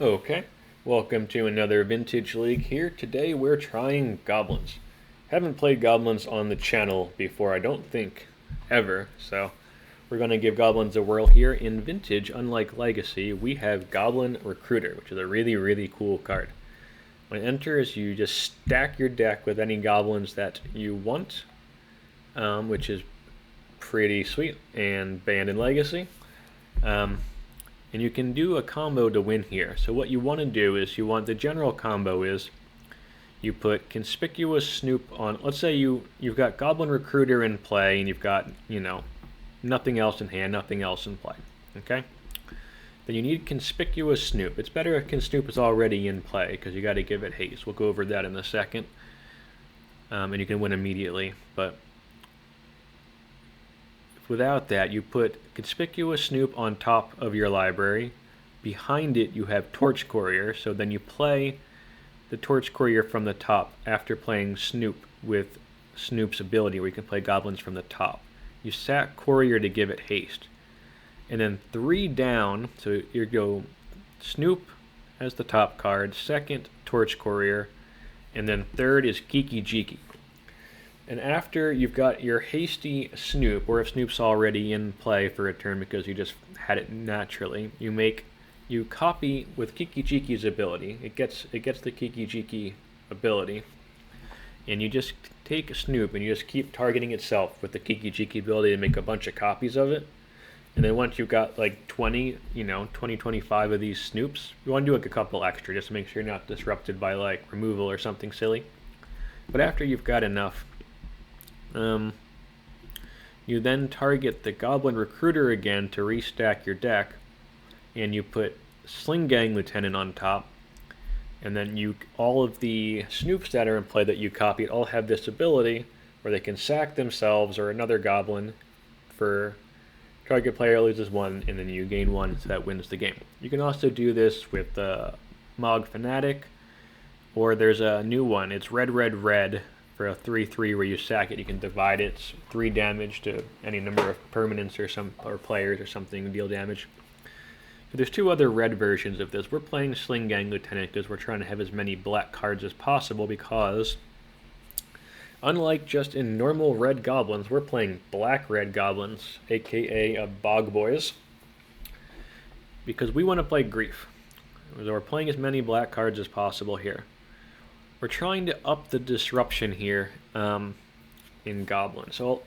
Okay, welcome to another Vintage League here. Today we're trying Goblins. Haven't played Goblins on the channel before, I don't think, ever, so we're going to give Goblins a whirl here. In Vintage, unlike Legacy, we have Goblin Recruiter, which is a really cool card. When it enters, you just stack your deck with any Goblins that you want, which is pretty sweet and banned in Legacy. And you can do a combo to win here. So what you want to do is the general combo is you put Conspicuous Snoop on. Let's say you've got Goblin Recruiter in play and you've got, nothing else in hand, nothing else in play. Okay? Then you need Conspicuous Snoop. It's better if Snoop is already in play because you got to give it haste. We'll go over that in a second. And you can win immediately. But without that, you put Conspicuous Snoop on top of your library. Behind it, you have Torch Courier, so then you play the Torch Courier from the top after playing Snoop with Snoop's ability, where you can play Goblins from the top. You sack Courier to give it haste. And then 3 down, so you go Snoop as the top card, second Torch Courier, and then third is Kiki-Jiki. And after you've got your hasty Snoop, or if Snoop's already in play for a turn because you just had it naturally, you copy with Kiki-Jiki's ability. It gets the Kiki-Jiki ability, and you just take Snoop and you just keep targeting itself with the Kiki-Jiki ability to make a bunch of copies of it. And then once you've got like 20, 25 of these Snoops, you want to do like a couple extra just to make sure you're not disrupted by like removal or something silly. But after you've got enough, you then target the Goblin Recruiter again to restack your deck, and you put Sling-Gang Lieutenant on top, and then all of the Snoops that are in play that you copied all have this ability where they can sack themselves or another Goblin for target player loses 1, and then you gain 1, so that wins the game. You can also do this with Mog Fanatic, or there's a new one. It's red for a 3/3 where you sack it. You can divide it. It's 3 damage to any number of permanents or players or something, deal damage. So there's 2 other red versions of this. We're playing Sling-Gang Lieutenant because we're trying to have as many black cards as possible, because unlike just in normal red goblins, we're playing black-red goblins, aka BOG BOYZ, because we want to play Grief. So we're playing as many black cards as possible here. We're trying to up the disruption here in Goblins. So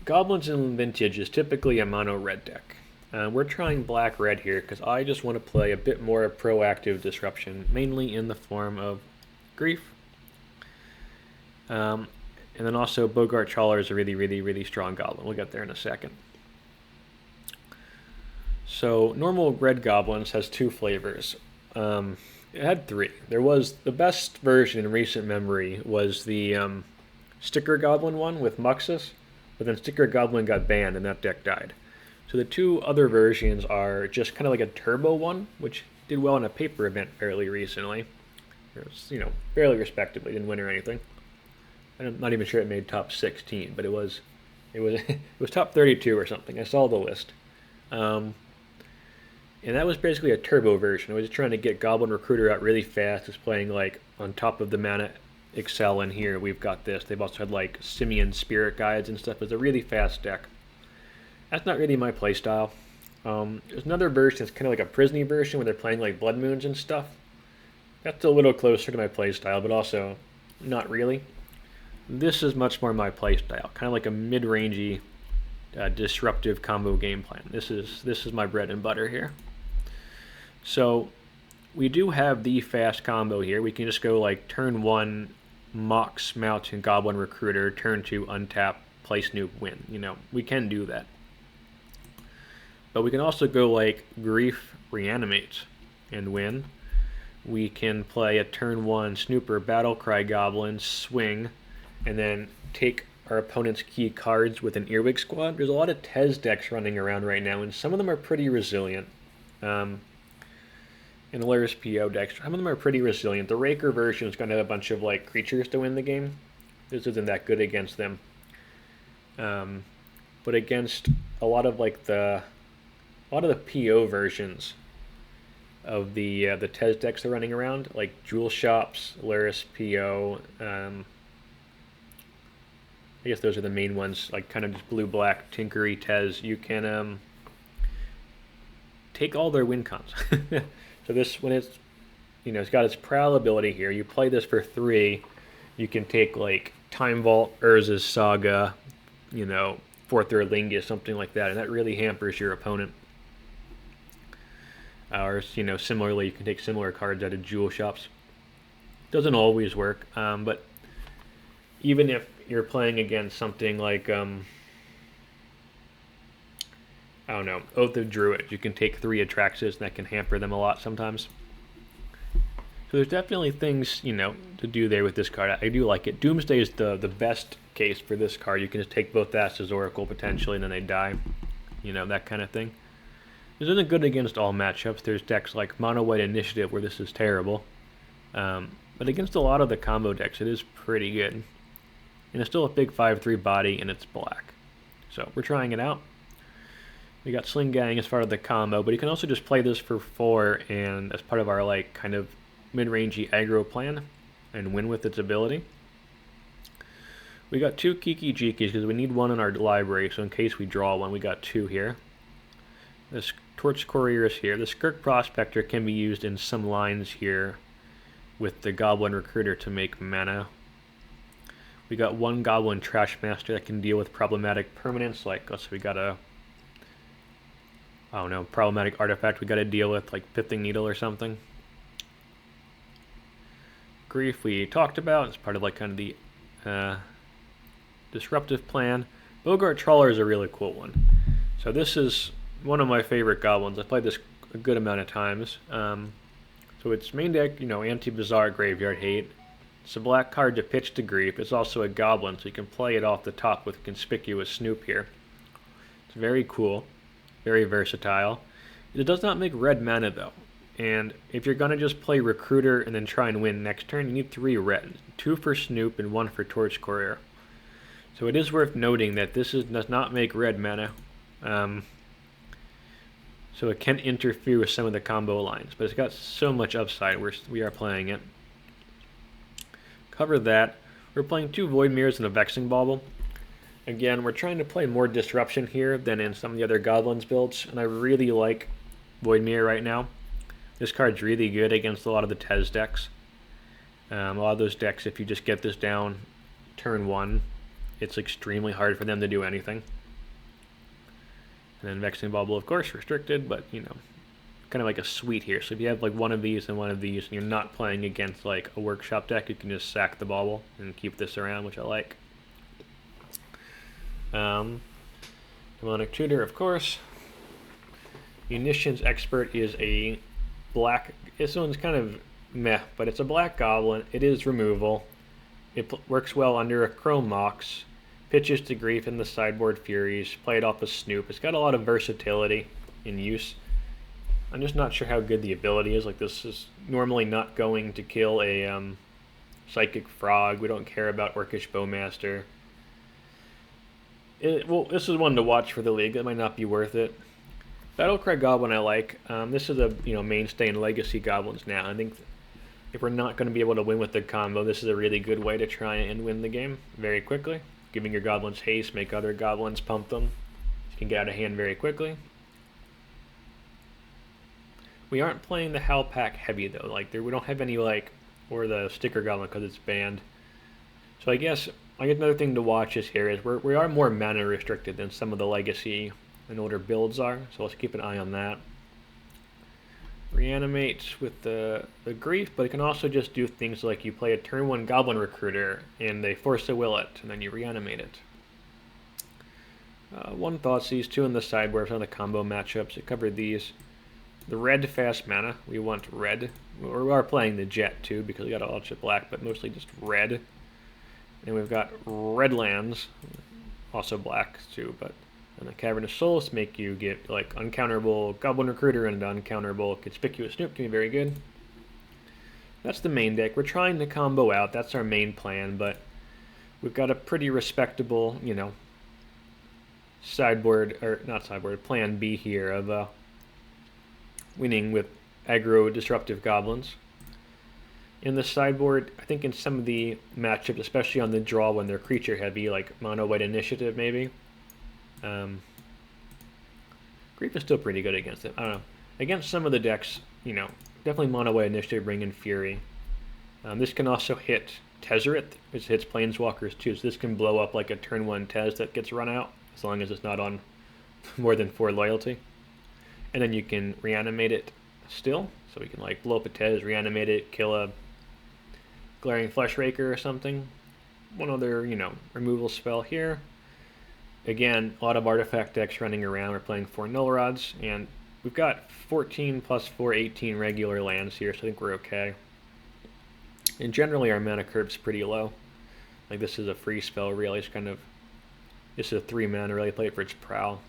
Goblins in Vintage is typically a mono red deck. We're trying black-red here because I just want to play a bit more proactive disruption, mainly in the form of Grief. And then also Boggart Trawler is a really strong Goblin. We'll get there in a second. So normal red Goblins has 2 flavors. It had 3. There was the best version in recent memory was the Sticker Goblin one with Muxus, but then Sticker Goblin got banned and that deck died. So the 2 other versions are just kind of like a turbo one, which did well in a paper event fairly recently. It was, fairly respectably, didn't win or anything. I'm not even sure it made top 16, but it was it was top 32 or something. I saw the list. And that was basically a turbo version. I was just trying to get Goblin Recruiter out really fast. Just playing like on top of the mana Excel in here. We've got this. They've also had like Simian Spirit Guides and stuff. It's a really fast deck. That's not really my playstyle. There's another version that's kind of like a Prisny version where they're playing like Blood Moons and stuff. That's a little closer to my playstyle, but also not really. This is much more my playstyle. Kind of like a mid-rangey, disruptive combo game plan. This is my bread and butter here. So we do have the fast combo here. We can just go like turn 1 Mox Mountain Goblin Recruiter, turn 2 untap, play Snoop, win. We can do that. But we can also go like Grief Reanimate and win. We can play a turn 1 Snooper Battle Cry Goblin, swing, and then take our opponent's key cards with an Earwig Squad. There's a lot of Tezz decks running around right now, and some of them are pretty resilient. In the Lurrus PO decks, some of them are pretty resilient. The Raker version is going to have a bunch of like creatures to win the game. This isn't that good against them. But against a lot of the PO versions, the Tezz decks they're running around, like Jewel Shops, Lurrus PO. I guess those are the main ones, like kind of just blue-black, tinkery Tezz. You can take all their win cons. So this, when it's, it's got its Prowl ability here. You play this for 3. You can take like Time Vault, Urza's Saga, Fourth Lingus, something like that, and that really hampers your opponent. Or similarly, you can take similar cards out of Jewel Shops. Doesn't always work, but even if you're playing against something like I don't know, Oath of Druid, you can take 3 Atraxes, and that can hamper them a lot sometimes. So there's definitely things, to do there with this card. I do like it. Doomsday is the best case for this card. You can just take both that as Oracle potentially, and then they die. That kind of thing. This isn't good against all matchups. There's decks like Mono White Initiative where this is terrible. But against a lot of the combo decks, it is pretty good. And it's still a big 5/3 body, and it's black. So we're trying it out. We got Sling-Gang as part of the combo, but you can also just play this for 4 and as part of our kind of mid-rangey aggro plan and win with its ability. We got 2 Kiki-Jikis because we need 1 in our library, so in case we draw 1, we got 2 here. This Torch Courier is here. The Skirk Prospector can be used in some lines here with the Goblin Recruiter to make mana. We got 1 Goblin Trashmaster that can deal with problematic permanents, like let's say we got a problematic artifact we got to deal with, like Pithing Needle or something. Grief we talked about. It's part of kind of the disruptive plan. Boggart Trawler is a really cool one. So this is one of my favorite goblins. I played this a good amount of times. So its main deck, anti-Bazaar Graveyard Hate. It's a black card to pitch to Grief. It's also a goblin, so you can play it off the top with Conspicuous Snoop here. It's very cool. Very versatile. It does not make red mana though. And if you're going to just play Recruiter and then try and win next turn, you need 3 red. 2 for Snoop and 1 for Torch Courier. So it is worth noting that this does not make red mana. So it can interfere with some of the combo lines. But it's got so much upside, we are playing it. Cover that. We're playing 2 Void Mirrors and a Vexing Bauble. Again, we're trying to play more disruption here than in some of the other Goblins builds, and I really like Void Mirror right now. This card's really good against a lot of the Tezz decks. A lot of those decks, if you just get this down turn 1, it's extremely hard for them to do anything. And then Vexing Bauble, of course, restricted, but, kind of like a suite here. So if you have one of these and one of these, and you're not playing against a workshop deck, you can just sack the Bauble and keep this around, which I like. Demonic Tutor, of course. Munitions Expert is a black. This one's kind of meh, but it's a black goblin. It is removal. It works well under a Chrome Mox. Pitches to Grief in the sideboard Furies. Play it off a Snoop. It's got a lot of versatility in use. I'm just not sure how good the ability is. This is normally not going to kill a Psychic Frog. We don't care about Orcish Bowmaster. This is one to watch for the league. It might not be worth it. Battle Cry Goblin I like. This is a mainstay in Legacy Goblins now. I think if we're not going to be able to win with the combo, this is a really good way to try and win the game very quickly. Giving your goblins haste, make other goblins pump them. You can get out of hand very quickly. We aren't playing the Howl Pack heavy though. We don't have any or the Sticker Goblin because it's banned. So I guess another thing to watch here is we are more mana restricted than some of the Legacy and older builds are. So let's keep an eye on that. Reanimate with the Grief, but it can also just do things like you play a turn 1 Goblin Recruiter and they force a will it, and then you reanimate it. 1 Thoughtseize, 2 in the sideboard for the combo matchups. It covered these. The red fast mana, we want red. We are playing the Jet too because we got a bunch of black, but mostly just red. And we've got red lands, also black too, but and the Cavern of Souls make you get uncounterable Goblin Recruiter and uncounterable Conspicuous Snoop can be very good. That's the main deck. We're trying to combo out. That's our main plan, but we've got a pretty respectable, sideboard, or not sideboard, plan B here of winning with aggro disruptive goblins. In the sideboard, I think in some of the matchups, especially on the draw when they're creature heavy, like mono white initiative maybe, Grief is still pretty good against it. I don't know. Against some of the decks, you know, definitely mono white initiative, bring in Fury. This can also hit Tezzeret, which hits Planeswalkers too, so this can blow up like a turn 1 Tezz that gets run out, as long as it's not on more than 4 loyalty. And then you can reanimate it still, so we can like blow up a Tezz, reanimate it, kill a Glaring Flesh Raker or something. One other, you know, removal spell here. Again, a lot of artifact decks running around. We're playing 4 Null Rods, and we've got 14 plus 4, 18 regular lands here, so I think we're okay. And generally our mana curve's pretty low. Like this is a free spell really, it's kind of, this is a 3 mana, really play it for its prowl.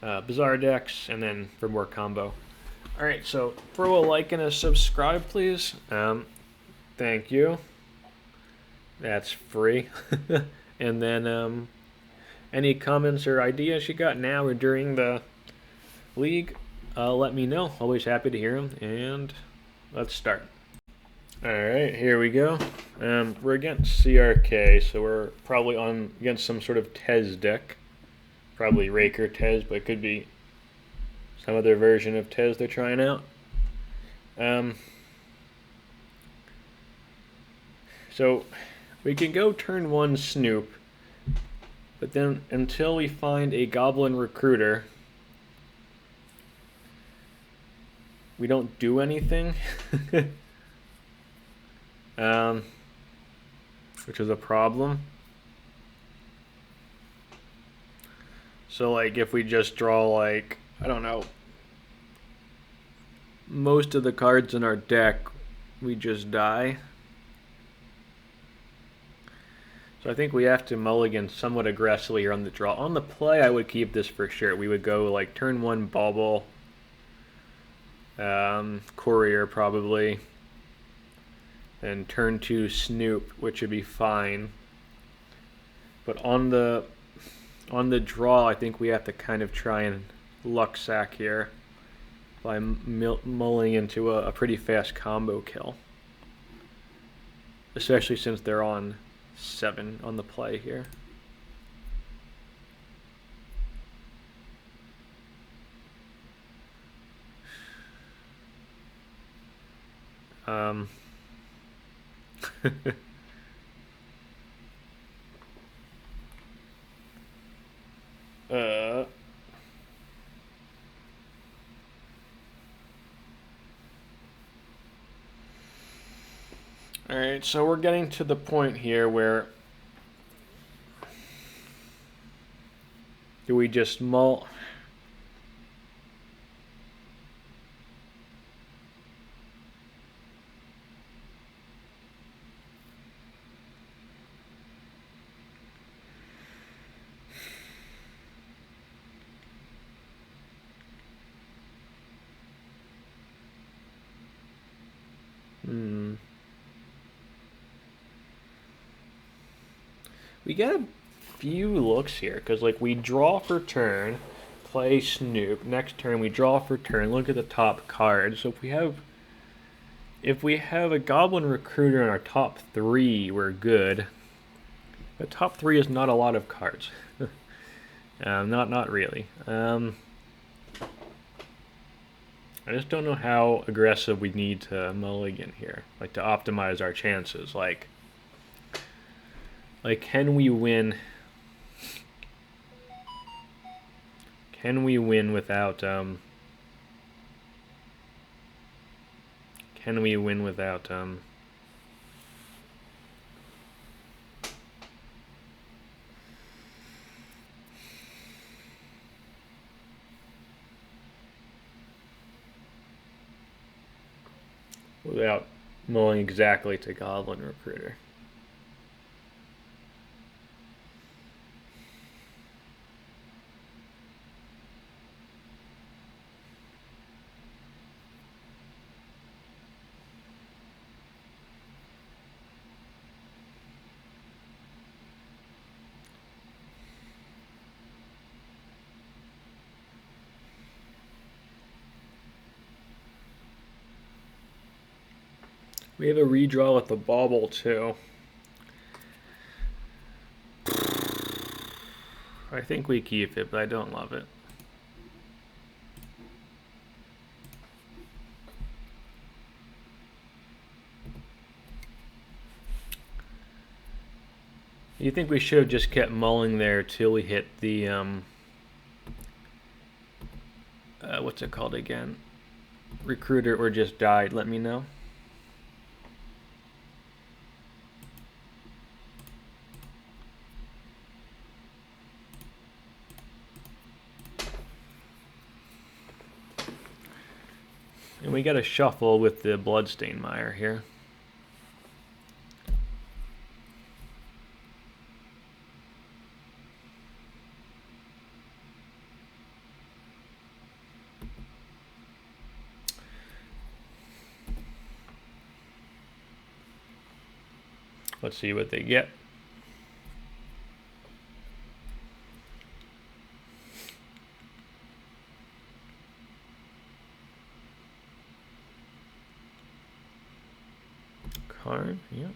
Bizarre decks, and then for more combo. Alright, so throw a like and a subscribe please. Thank you. That's free. And then any comments or ideas you got now or during the league, let me know. Always happy to hear them, and let's start. Alright, here we go. We're against CRK, so we're probably on against some sort of Tezz deck. Probably Raker Tezz, but it could be some other version of Tezz they're trying out. So we can go turn 1 Snoop, but then until we find a Goblin Recruiter, we don't do anything. Which is a problem. So like if we just draw like, I don't know, most of the cards in our deck, we just die. So I think we have to mulligan somewhat aggressively here on the draw. On the play, I would keep this for sure. We would go like turn 1 Bauble, Courier probably, and turn 2 Snoop, which would be fine. But on the draw, I think we have to kind of try and luck sack here by mulling into a pretty fast combo kill, especially since they're on 7 on the play here. Alright, so we're getting to the point here where do we just mull? We get a few looks here, because like we draw for turn, play Snoop, next turn we draw for turn, look at the top cards. So if we have a Goblin Recruiter in our top 3, we're good. But top 3 is not a lot of cards. Not really. I just don't know how aggressive we need to mulligan here, like to optimize our chances. Like can we win? Can we win without Can we win without without mulling exactly to Goblin Recruiter? We have a redraw with the Bauble too. I think we keep it, but I don't love it. You think we should have just kept mulling there till we hit the what's it called again? Recruiter, or just died? Let me know. And we got to shuffle with the Bloodstained Mire here. Let's see what they get. Card, yeah.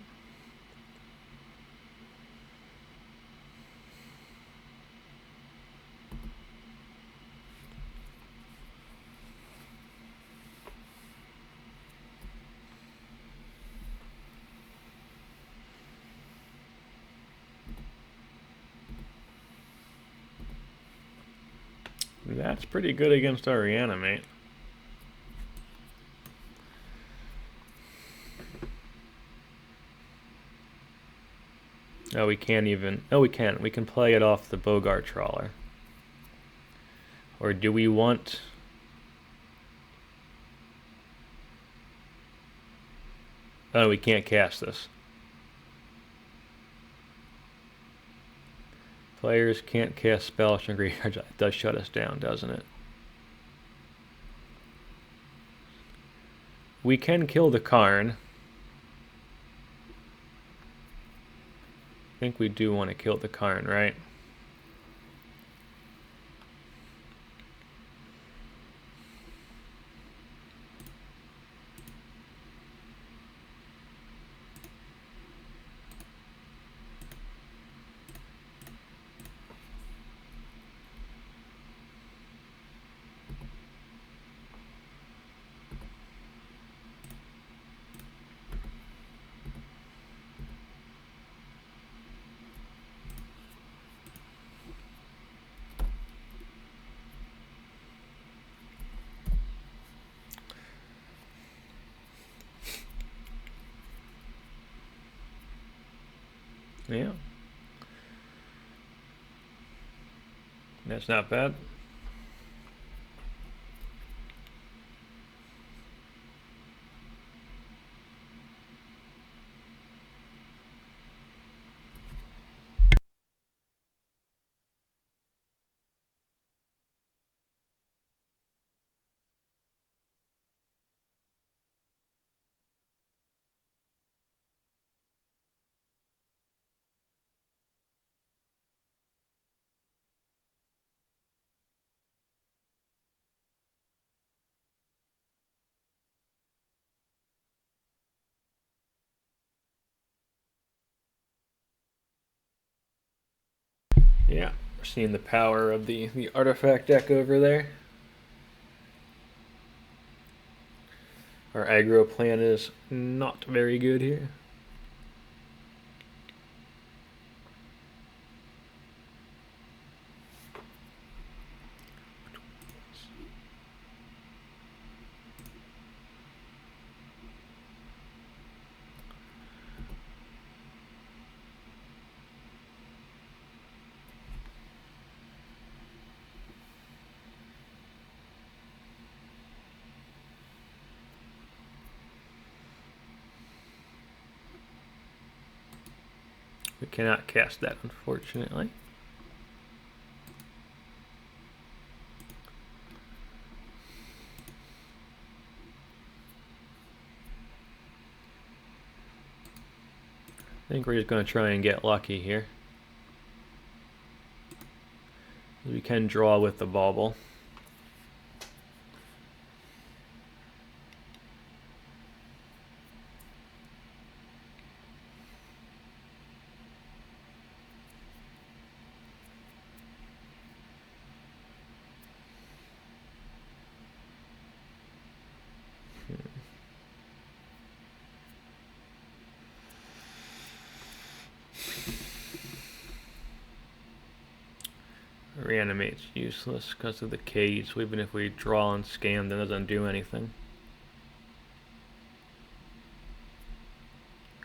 That's pretty good against our reanimate. Oh, we can't even. Oh, we can. We can play it off the Boggart Trawler. Or do we want? Oh, we can't cast this. Players can't cast spells from graveyards. It does shut us down, doesn't it? We can kill the Karn. I think we do want to kill the Karn, right? Yeah. That's not bad. Yeah, we're seeing the power of the artifact deck over there. Our aggro plan is not very good here. We cannot cast that, unfortunately. I think we're just going to try and get lucky here. We can draw with the Bauble. Reanimate's useless because of the cage, so even if we draw and scan, that doesn't do anything.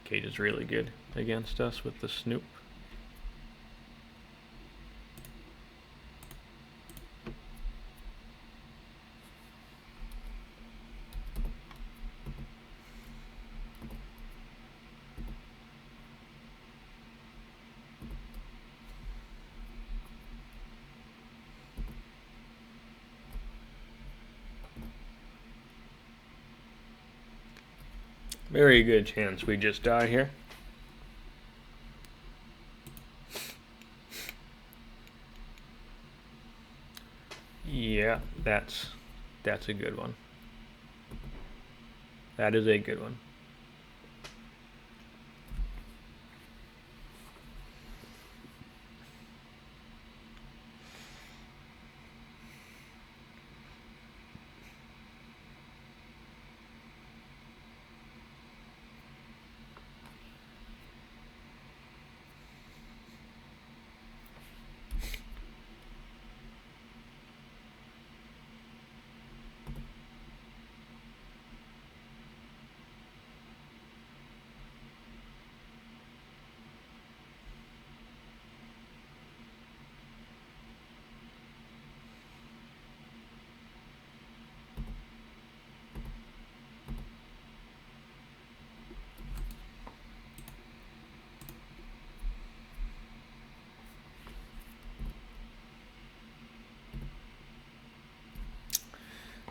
Cage is really good against us with the Snoop. Very good chance we just die here. Yeah, that's a good one. That is a good one.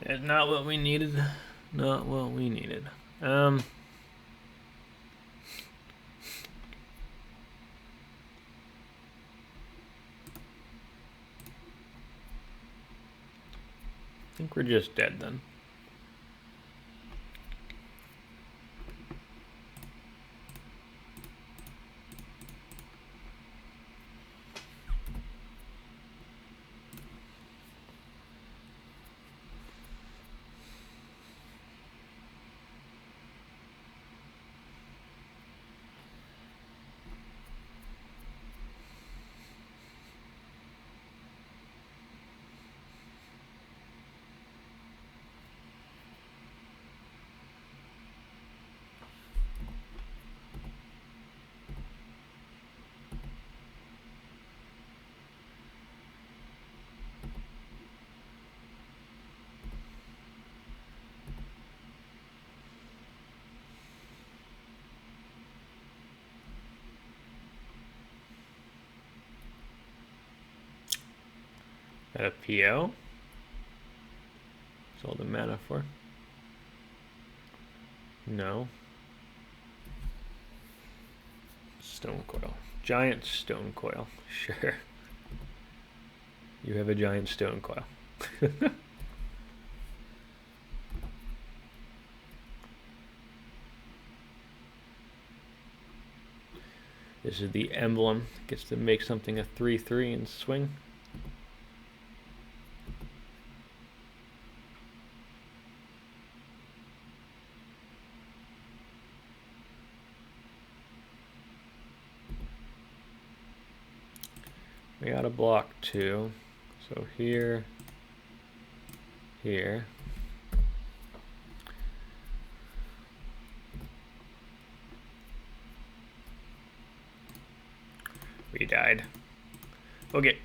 That's not what we needed. Not what we needed. I think we're just dead then. A PO? That's all the mana for. No. Stone coil. Giant stone coil. Sure. You have a giant stone coil. This is the emblem. Gets to make something a 3/3 and swing. We got to block 2, so here, here. We died. Okay.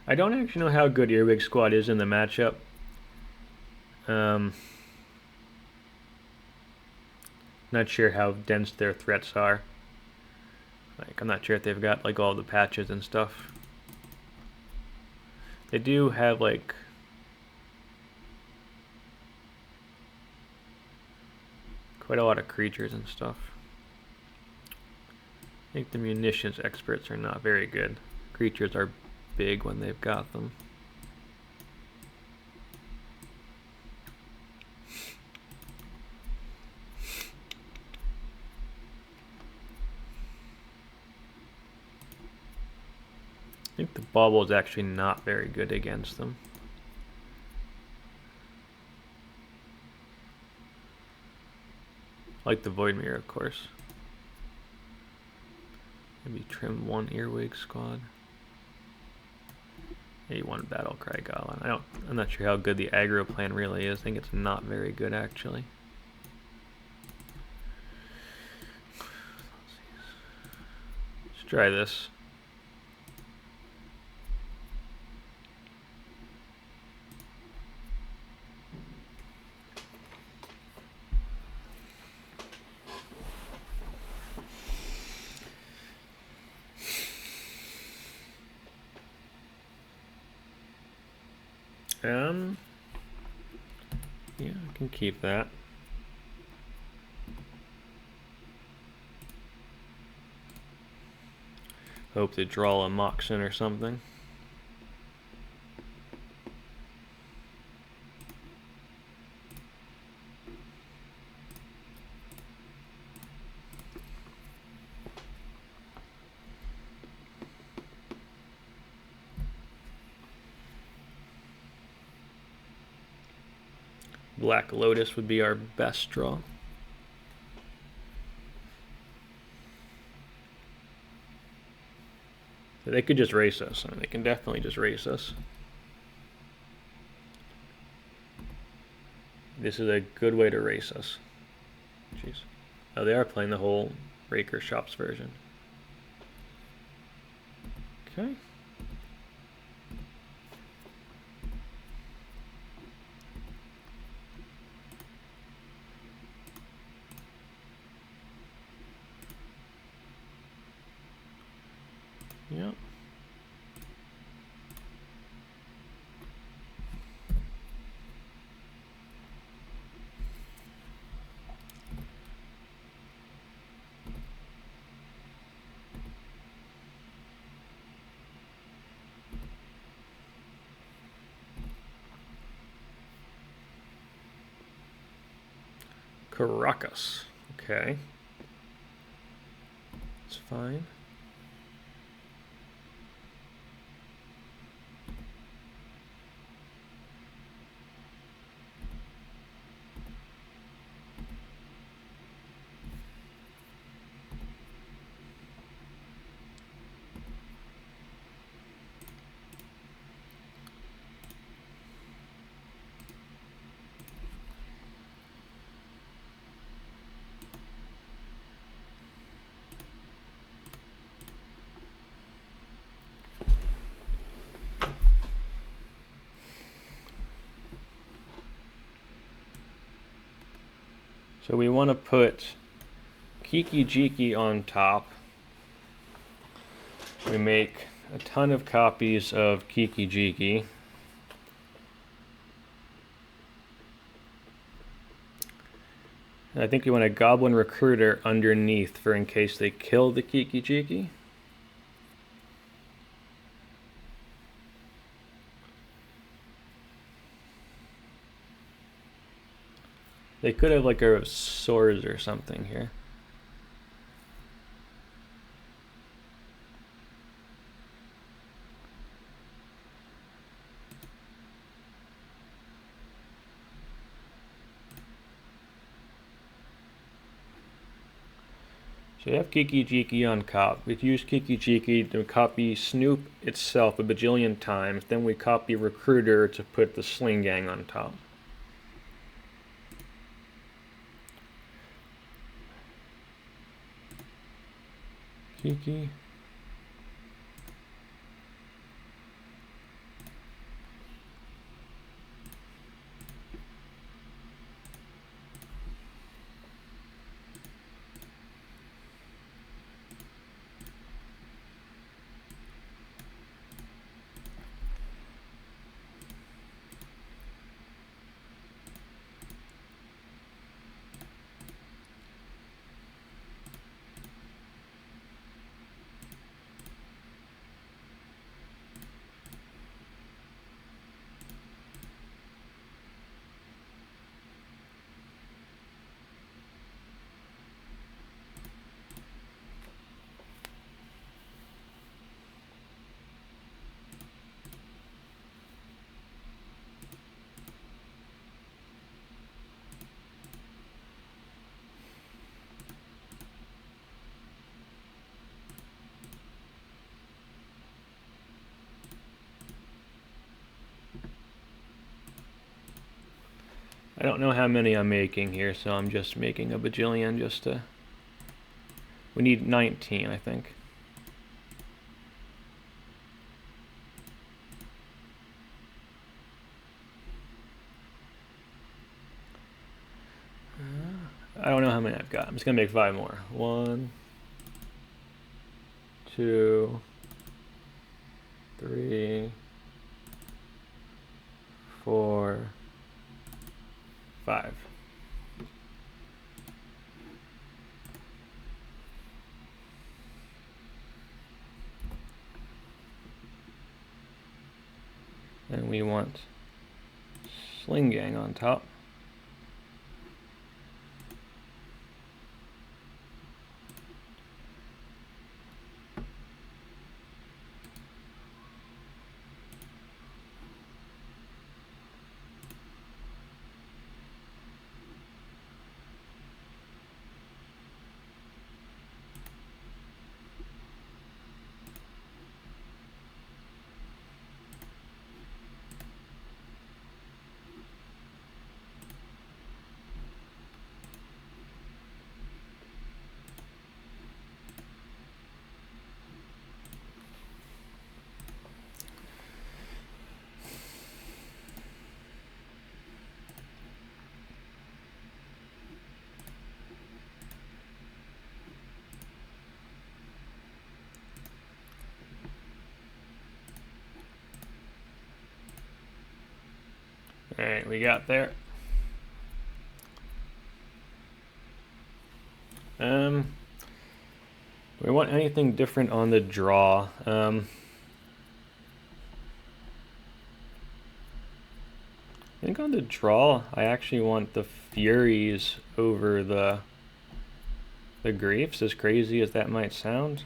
I don't actually know how good Earwig Squad is in the matchup. Not sure how dense their threats are. Like, I'm not sure if they've got like all the patches and stuff. They do have like quite a lot of creatures and stuff. I think the Munitions Experts are not very good. Creatures are big when they've got them. I think the Bauble is actually not very good against them. I like the Void Mirror, of course. Maybe trim one Earwig Squad. Maybe one Battle Cry Goblin. I'm not sure how good the aggro plan really is. I think it's not very good actually. Let's try this. Yeah, I can keep that. Hope to draw a Mox in or something. Black Lotus would be our best draw. They could just race us. I mean, they can definitely just race us. This is a good way to race us. Jeez. Oh, they are playing the whole Raker Shops version. Okay. Yep. Caracas. Okay. It's fine. So we want to put Kiki-Jiki on top. We make a ton of copies of Kiki-Jiki. I think we want a Goblin Recruiter underneath for in case they kill the Kiki-Jiki. They could have like a swords or something here. So you have Kiki-Jiki on cop. We've used Kiki-Jiki to copy Snoop itself a bajillion times. Then we copy Recruiter to put the Sling-Gang on top. Kiki. I don't know how many I'm making here, so I'm just making a bajillion just to... We need 19, I think. I don't know how many I've got. I'm just gonna make 5 more. 1, 2, 3, 4, 5. And we want Sling-Gang on top. Alright, we got there. Do we want anything different on the draw? I think on the draw, I actually want the Furies over the Griefs, as crazy as that might sound.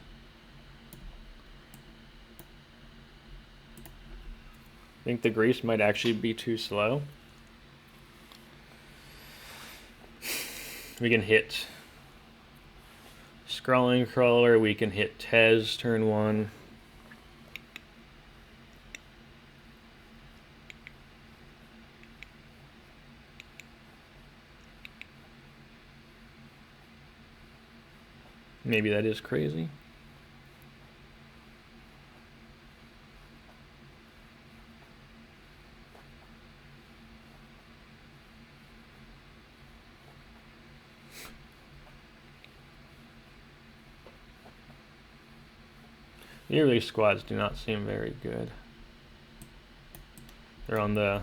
I think the Griefs might actually be too slow. We can hit Scrawling Crawler, we can hit Tezz turn 1. Maybe that is crazy. The Earwig Squads do not seem very good. They're on the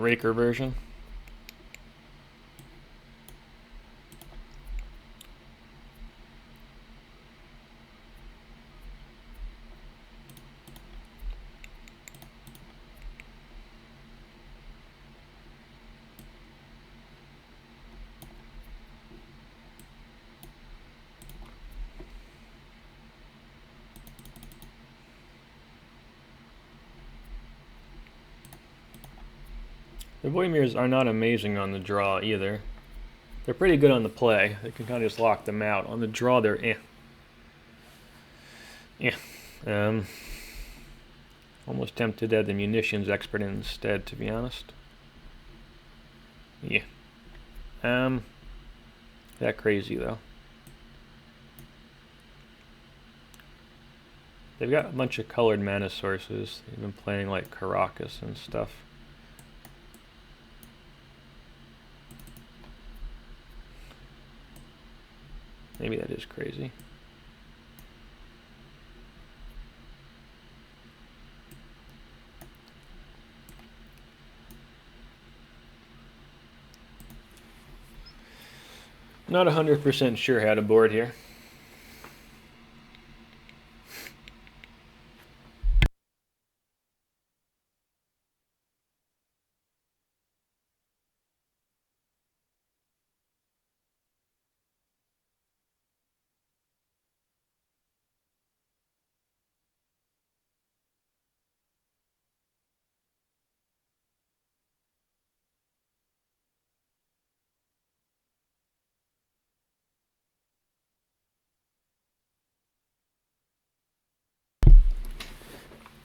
Raker version. The Voidmirs are not amazing on the draw either. They're pretty good on the play. They can kind of just lock them out. On the draw, they're eh. Yeah. Almost tempted to add the Munitions Expert instead, to be honest. Yeah. That crazy though. They've got a bunch of colored mana sources. They've been playing like Karakas and stuff. Maybe that is crazy. Not 100% sure how to board here.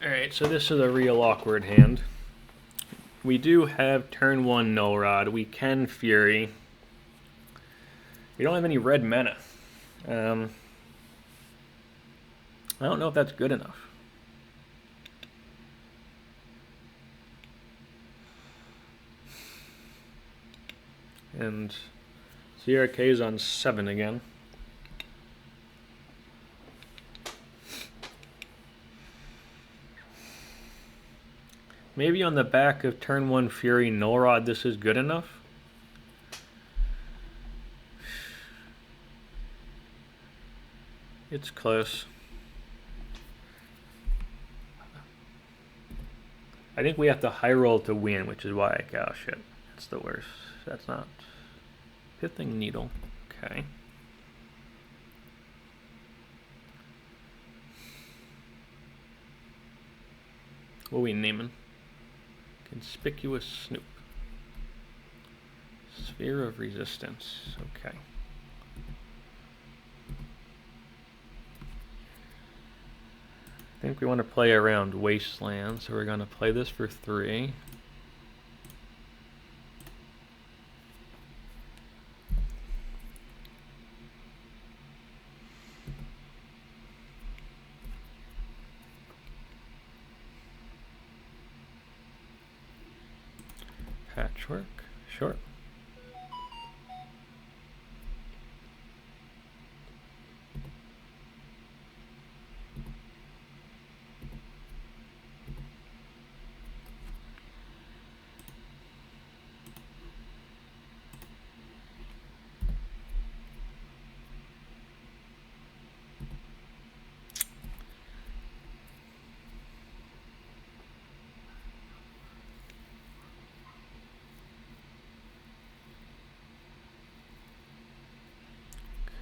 Alright, so this is a real awkward hand. We do have turn 1 Null Rod. We can Fury. We don't have any red mana. I don't know if that's good enough. And CRK's on 7 again. Maybe on the back of turn 1 Fury Null Rod this is good enough? It's close. I think we have to high roll to win, which is why I... Oh shit, that's the worst. That's not... Pithing Needle. Okay. What are we naming? Conspicuous Snoop. Sphere of Resistance. Okay. I think we want to play around Wasteland, so we're going to play this for 3. Patchwork, sure.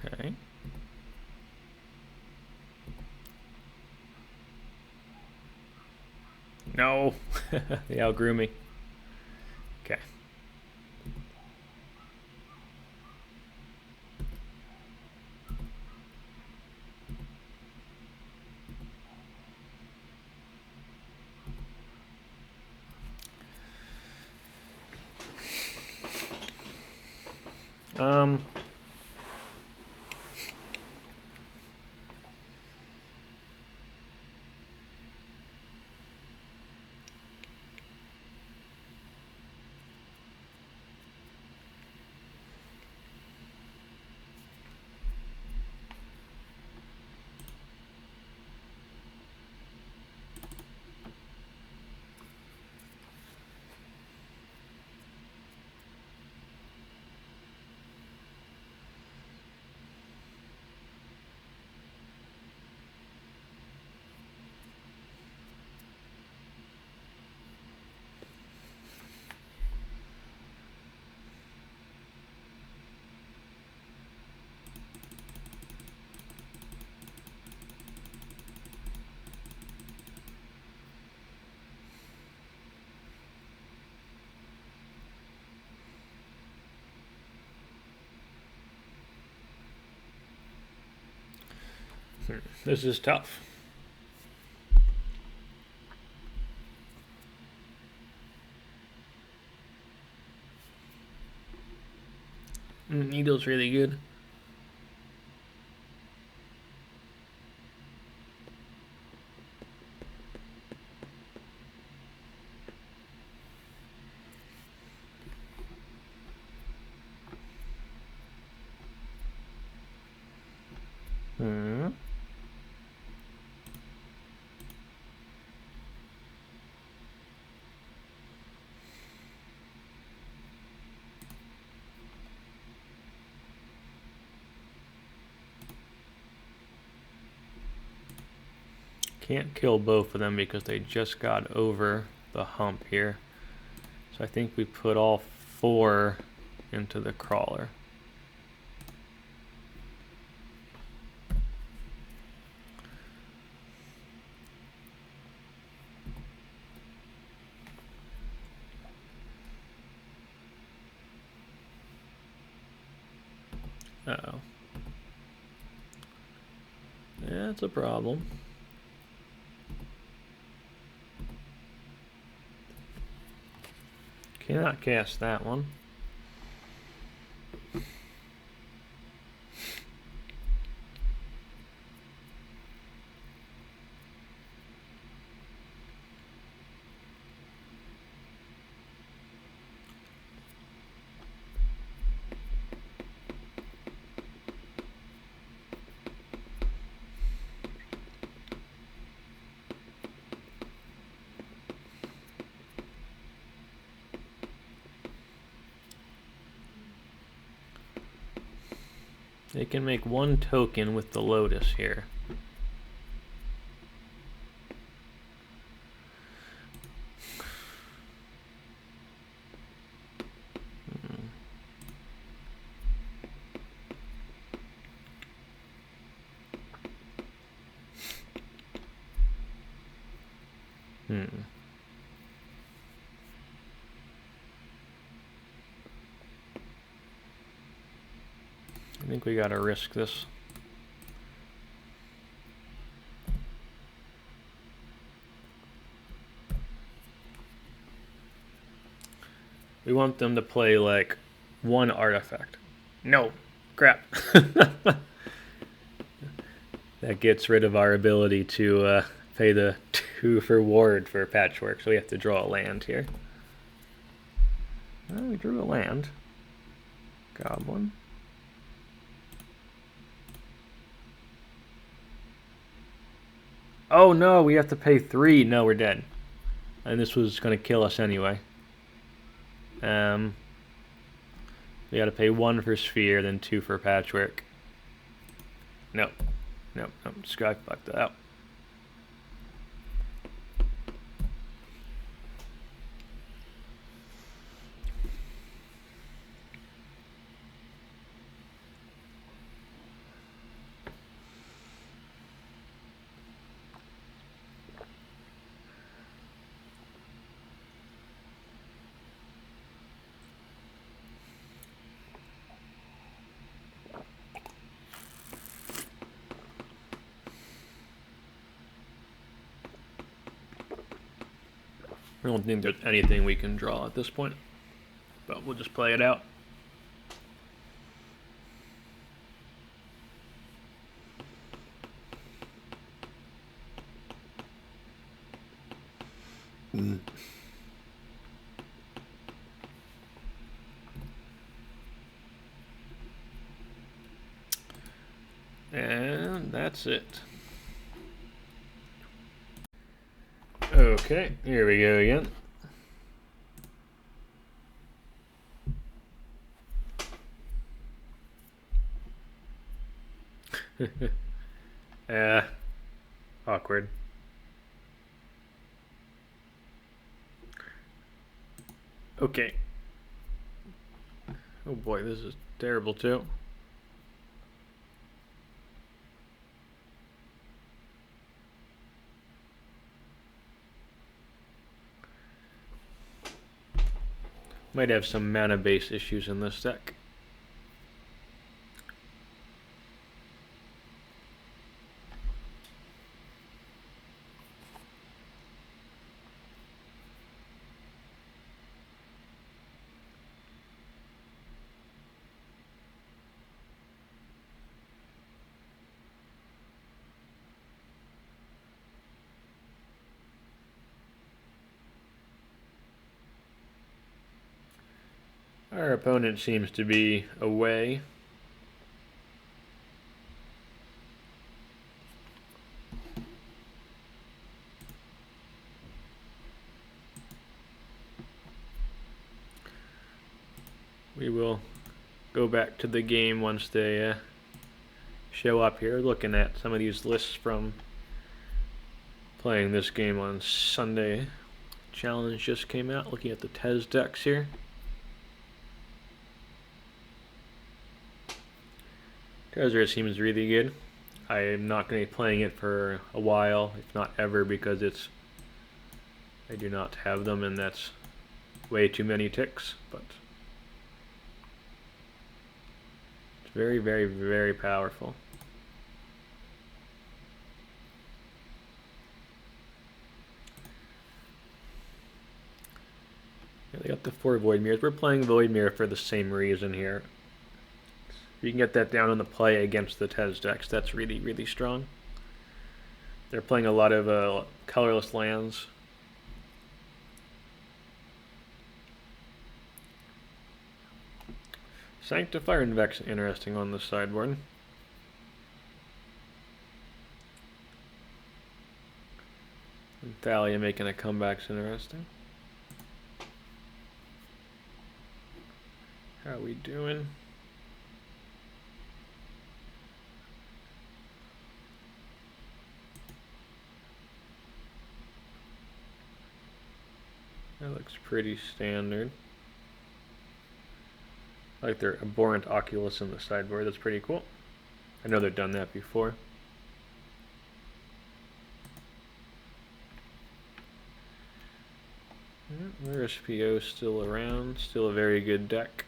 Okay. No, they outgrew me. Okay. This is tough. Needle's really good. Can't kill both of them because they just got over the hump here. So I think we put all 4 into the crawler. Uh-oh. That's a problem. Cannot cast that one. They can make one token with the Lotus here. I think we gotta risk this. We want them to play like one artifact. No, crap. That gets rid of our ability to pay the 2 for ward for patchwork, so we have to draw a land here. Well, we drew a land. Goblin. Oh no, we have to pay 3. No, we're dead. And this was going to kill us anyway. We got to pay 1 for sphere, then 2 for patchwork. Nope. Nope, nope. Sky fucked that out. I don't think there's anything we can draw at this point, but we'll just play it out. And that's it. Okay, here we go again. Awkward. Okay. Oh boy, this is terrible too. Might have some mana base issues in this deck. Our opponent seems to be away. We will go back to the game once they show up here. Looking at some of these lists from playing this game on Sunday. Challenge just came out. Looking at the Tezz decks here. Treasure seems really good. I am not going to be playing it for a while, if not ever, because I do not have them, and that's way too many ticks. But it's very, very, very powerful. Yeah, they got the 4 Void Mirrors. We're playing Void Mirror for the same reason here. You can get that down on the play against the Tezz decks. That's really, really strong. They're playing a lot of colorless lands. Sanctifier and Vex, interesting on the sideboard. And Thalia making a comeback's interesting. How we doing? That looks pretty standard. I like their Abhorrent Oculus in the sideboard. That's pretty cool. I know they've done that before. Lurrus PO still around. Still a very good deck.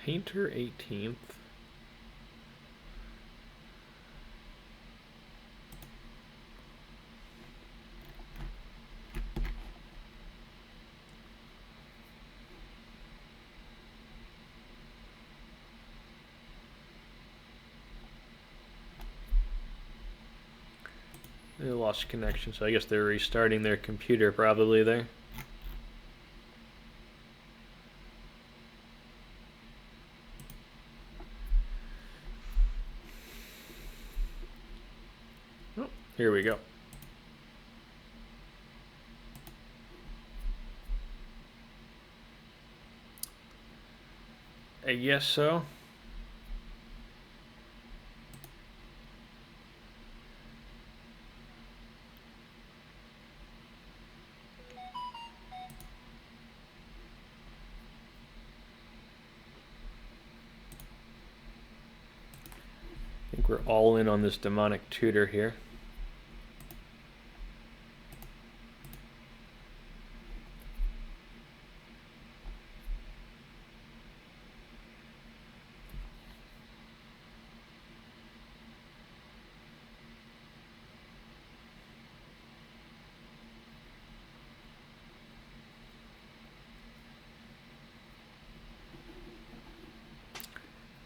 Painter 18th. They lost connection, so I guess they're restarting their computer probably there. Oh, here we go. I guess so. I think we're all in on this Demonic Tutor here.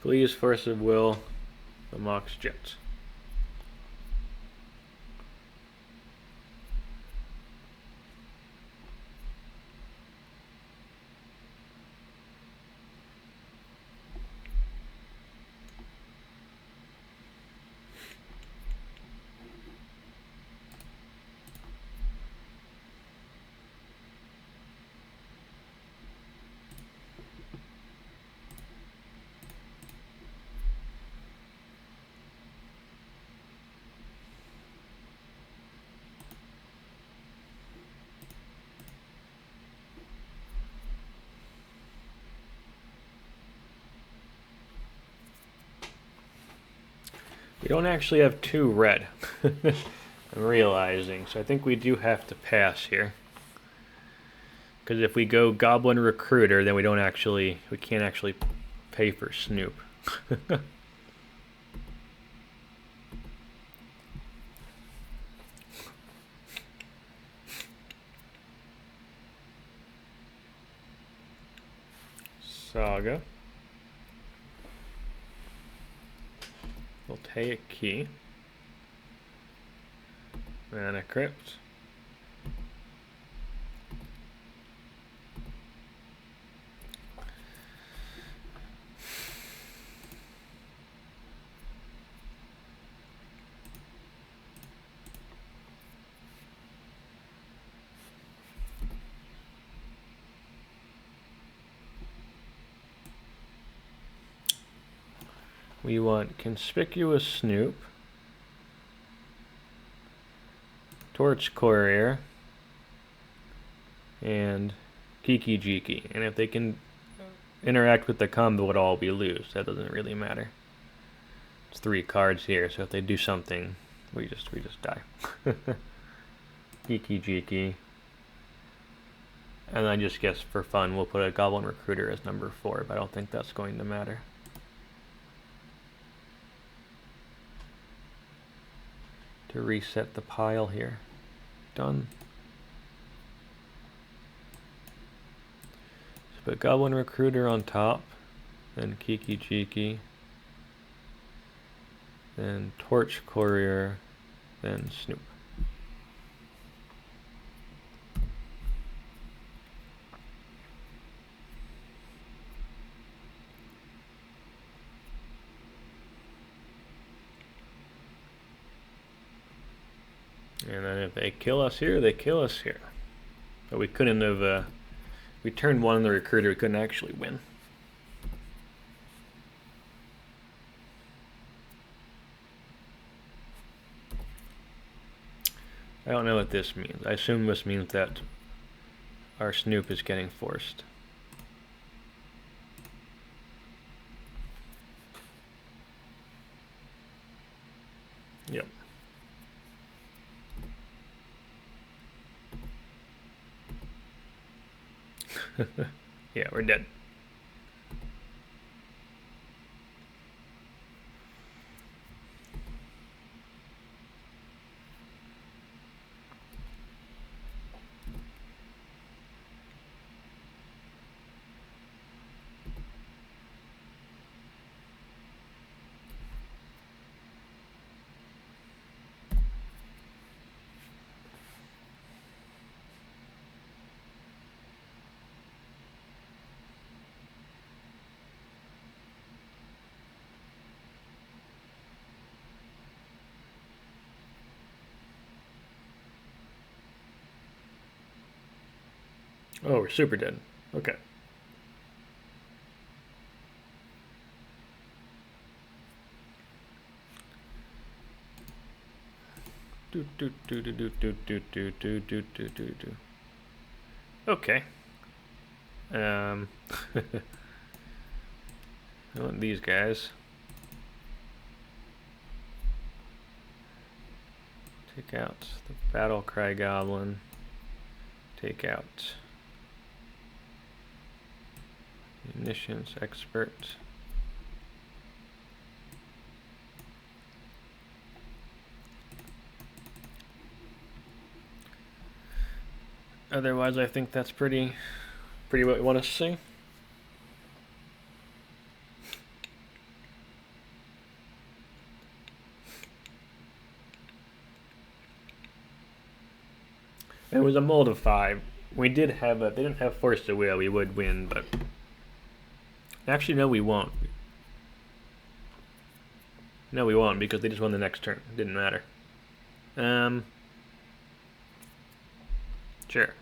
Please, Force of Will, the Mox Jet. We don't actually have 2 red. I'm realizing, so I think we do have to pass here. Because if we go Goblin Recruiter, then we can't actually pay for Snoop. Saga. Voltaic Key. Mana Crypt. We want Conspicuous Snoop, Torch Courier, and Kiki-Jiki. And if they can interact with the combo at all, we lose. That doesn't really matter. It's 3 cards here, so if they do something, we just die. Kiki-Jiki. And I just guess for fun we'll put a Goblin Recruiter as number 4, but I don't think that's going to matter. to reset the pile here. Done. So put Goblin Recruiter on top, then Kiki-Jiki, then Torch Courier, then Snoop. And then if they kill us here, they kill us here. But we couldn't have, we turned one on the recruiter, we couldn't actually win. I don't know what this means. I assume this means that our Snoop is getting forced. Yep. Yeah, we're dead. Oh, we're super dead. Okay. Okay. I want these guys. Take out the Battle Cry Goblin. Take out Munitions Expert. Otherwise, I think that's pretty what we want to see. It was a mold of 5. We did have they didn't have Force to Will, we would win, but actually no, we won't. No, we won't because they just won the next turn. It didn't matter. Sure.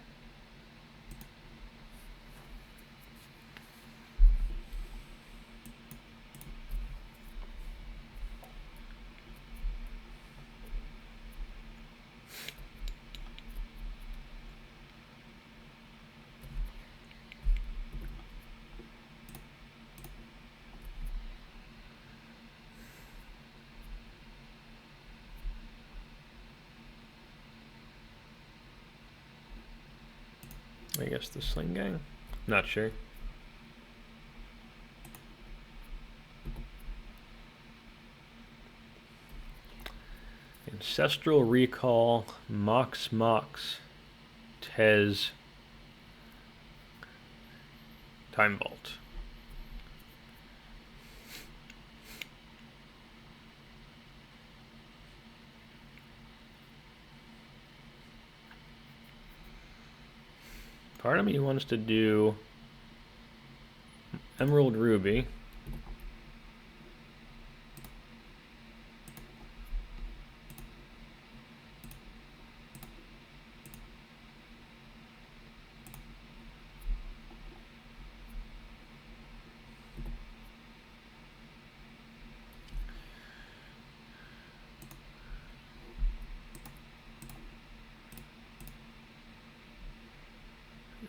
I guess the Sling-Gang? Not sure. Ancestral Recall, Mox, Tezz, Time Vault. Part of me wants to do Emerald Ruby.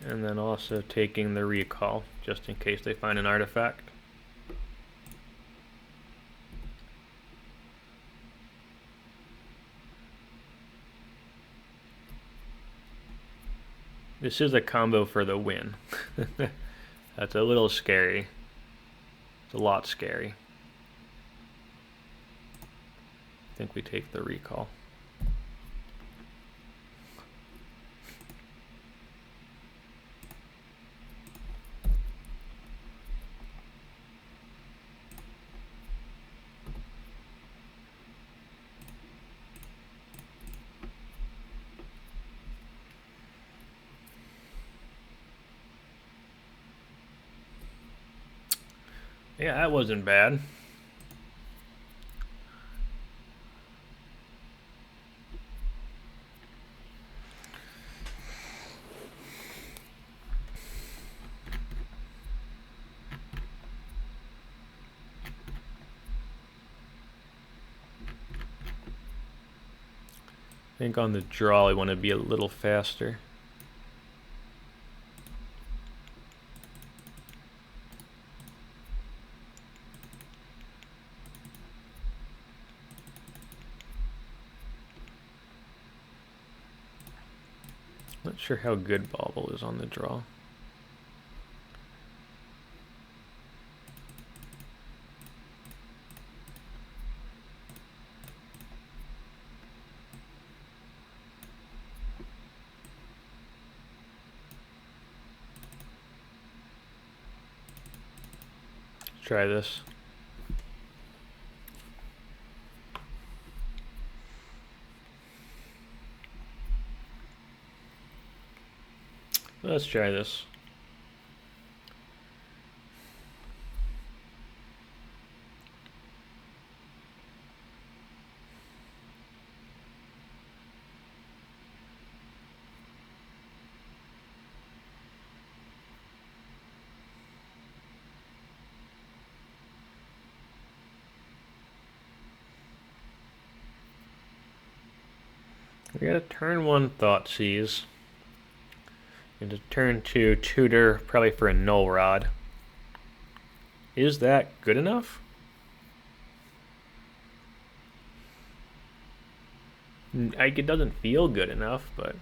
And then also taking the recall, just in case they find an artifact. This is a combo for the win. That's a little scary. It's a lot scary. I think we take the recall. Yeah, that wasn't bad. I think on the draw I want to be a little faster. Not sure how good Bauble is on the draw. Let's try this. Let's try this. We got a turn 1 Thoughtseize. And a turn 2 Tutor, probably for a Null Rod. Is that good enough? It doesn't feel good enough, but...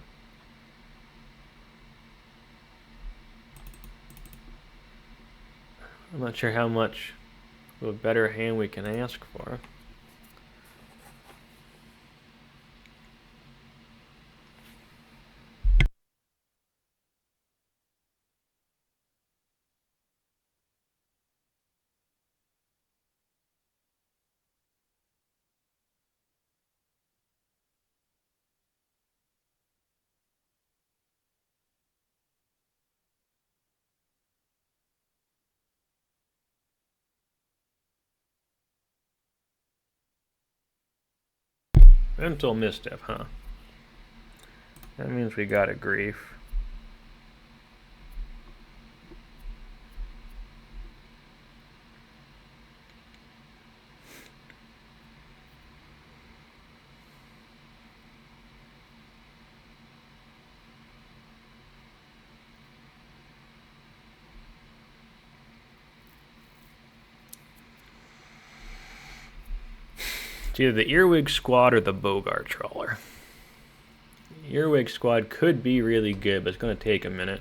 I'm not sure how much of a better hand we can ask for. Mental Misstep, huh? That means we got a grief. It's either the Earwig Squad or the Boggart Trawler. The Earwig Squad could be really good, but it's going to take a minute.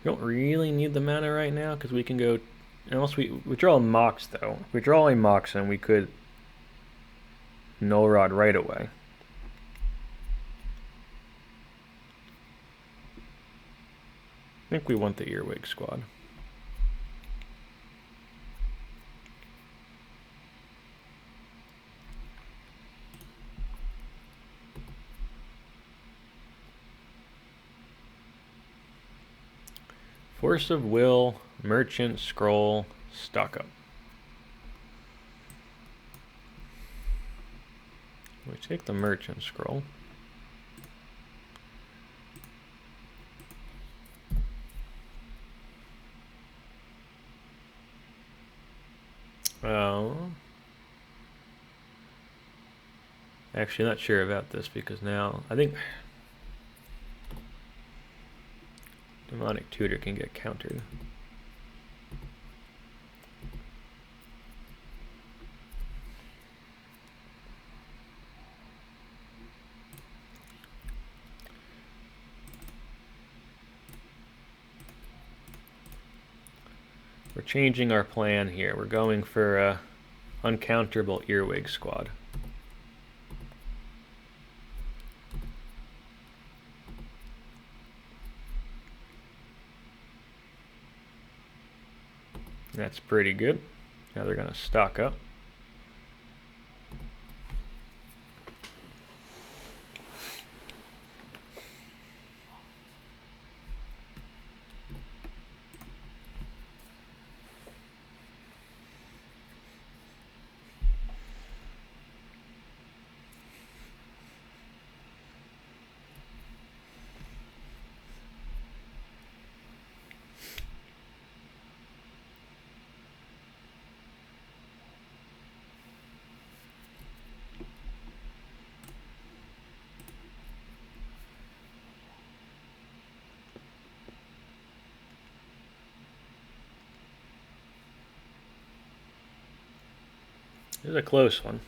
We don't really need the mana right now because we can go... Unless we draw a Mox, though. If we draw a Mox, then we could Null Rod right away. I think we want the Earwig Squad. Force of Will, Merchant, Scroll, Stock Up. We take the Merchant Scroll. Actually, not sure about this because now I think Demonic Tutor can get countered. We're changing our plan here. We're going for a uncounterable Earwig Squad. That's pretty good. Now they're going to stock up. This is a close one.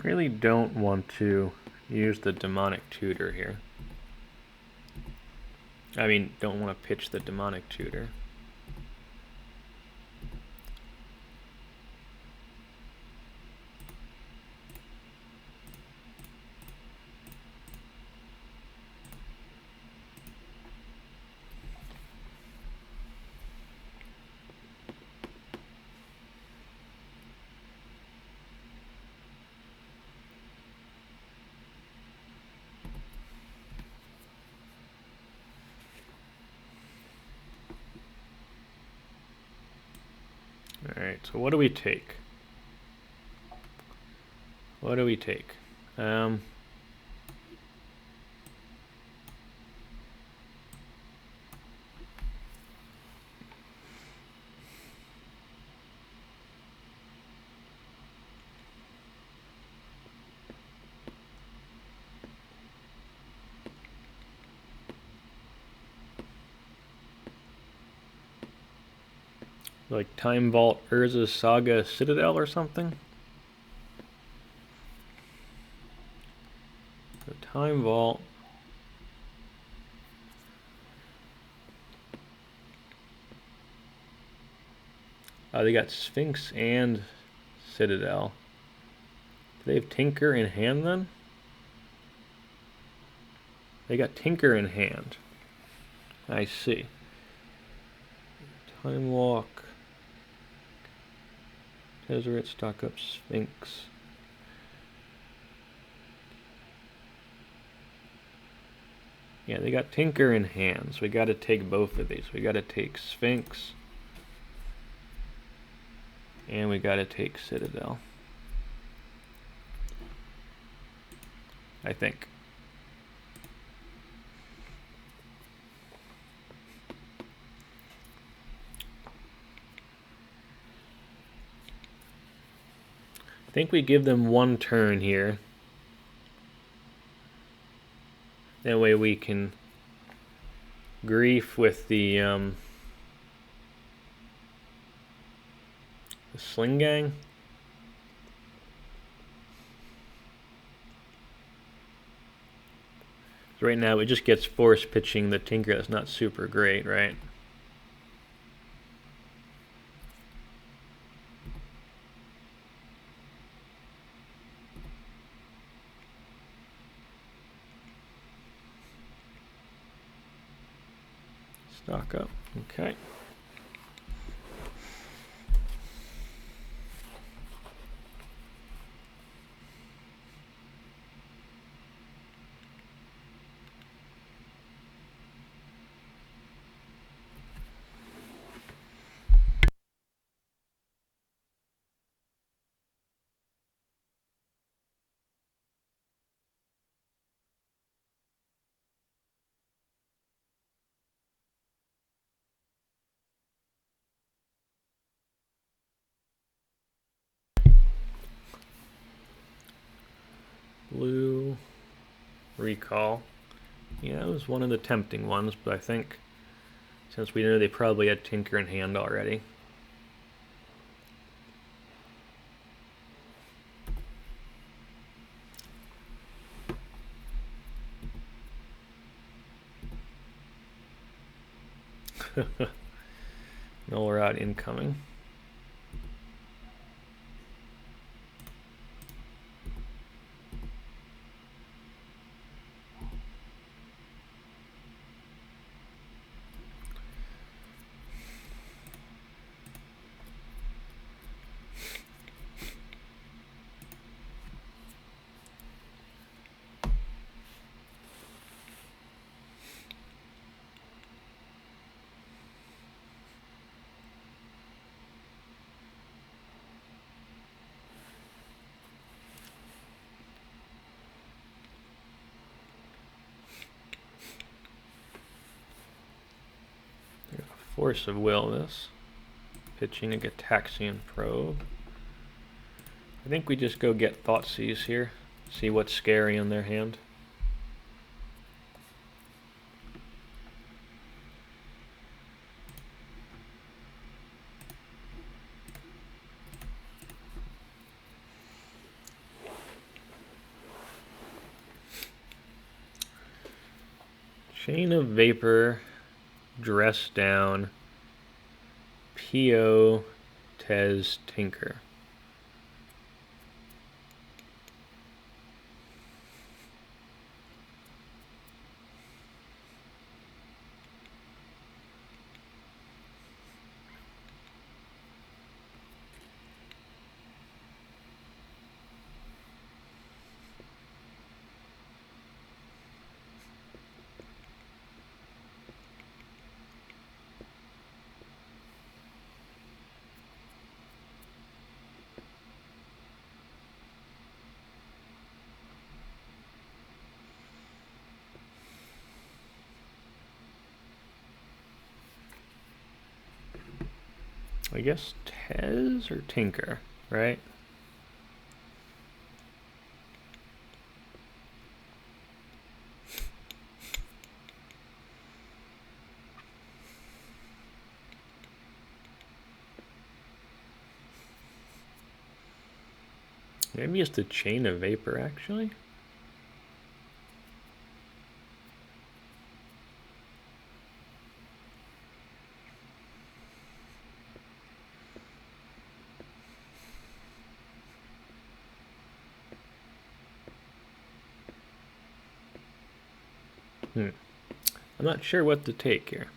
Really don't want to use the Demonic Tutor here. I mean, don't want to pitch the Demonic Tutor. Alright, so what do we take? What do we take? Like Time Vault, Urza's Saga, Citadel or something? The Time Vault. Oh, they got Sphinx and Citadel. Do they have Tinker in hand then? They got Tinker in hand. I see. Time Walk. Tezzeret, stock up Sphinx. Yeah, they got Tinker in hand, so we gotta take both of these. We gotta take Sphinx. And we gotta take Citadel. I think. I think we give them one turn here. That way we can grief with the Sling-Gang. So right now it just gets force pitching the Tinker. That's not super great, right? Stock up, okay. Blue recall. Yeah, that was one of the tempting ones, but I think since we knew they probably had Tinker in hand already. Null Rod incoming. Force of Will this. Pitching a Gataxian Probe. I think we just go get Thoughtseize here. See what's scary in their hand. Chain of Vapor, Dress Down, PO, Tezz, Tinker. I guess Tezz or Tinker, right? Maybe it's the Chain of Vapor, actually. I'm not sure what to take here.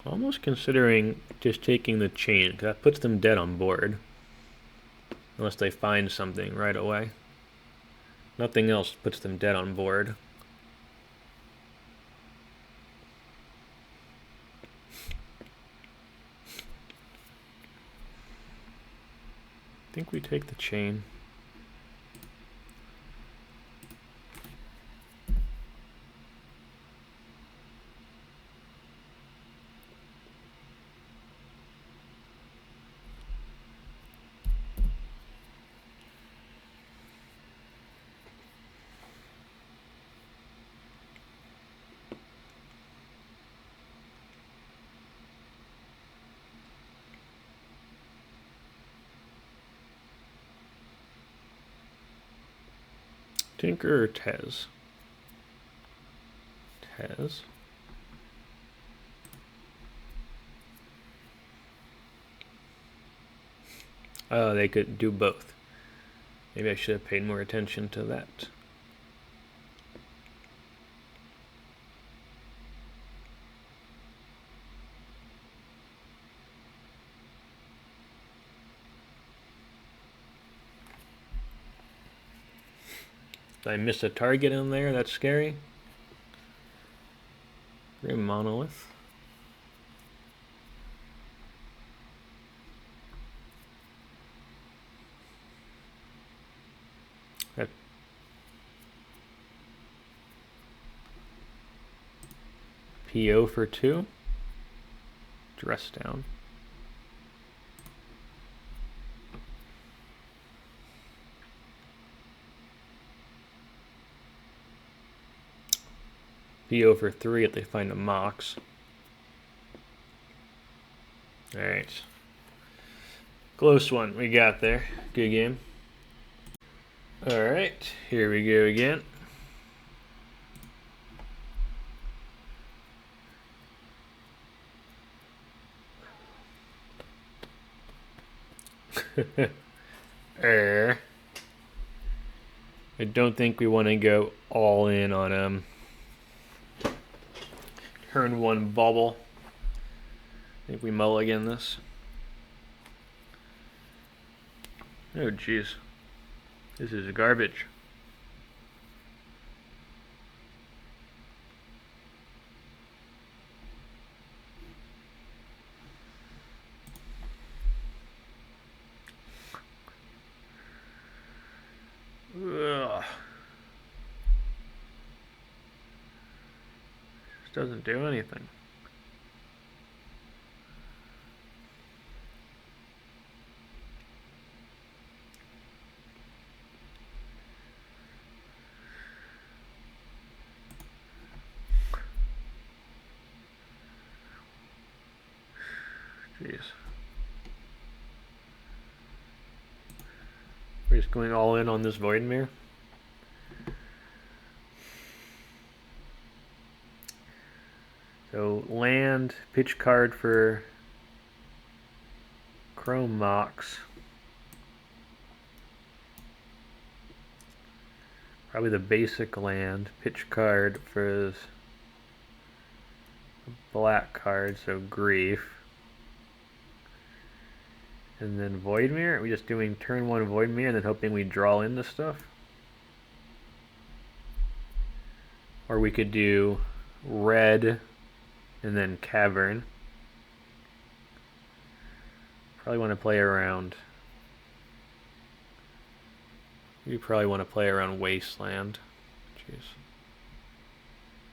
Almost considering just taking the chain, because that puts them dead on board. Unless they find something right away. Nothing else puts them dead on board. I think we take the chain. Tinker or Tezz? Tezz. Oh, they could do both. Maybe I should have paid more attention to that. Did I miss a target in there? That's scary. Grim Monolith. That PO for 2. Dress down. PO for 3 if they find a Mox. Alright. Close one we got there. Good game. Alright, here we go again. I don't think we want to go all in on turn 1 Bauble. I think we mulligan this. Oh jeez. This is garbage. Ugh. This doesn't do anything. Jeez. We're just going all in on this Void Mirror. So land, pitch card for Chrome Mox. Probably the basic land. Pitch card for black card, so Grief. And then Void Mirror. Are we just doing turn 1 Void Mirror and then hoping we draw in the stuff? Or we could do red and then Cavern. Probably want to play around. We probably want to play around Wasteland. Jeez.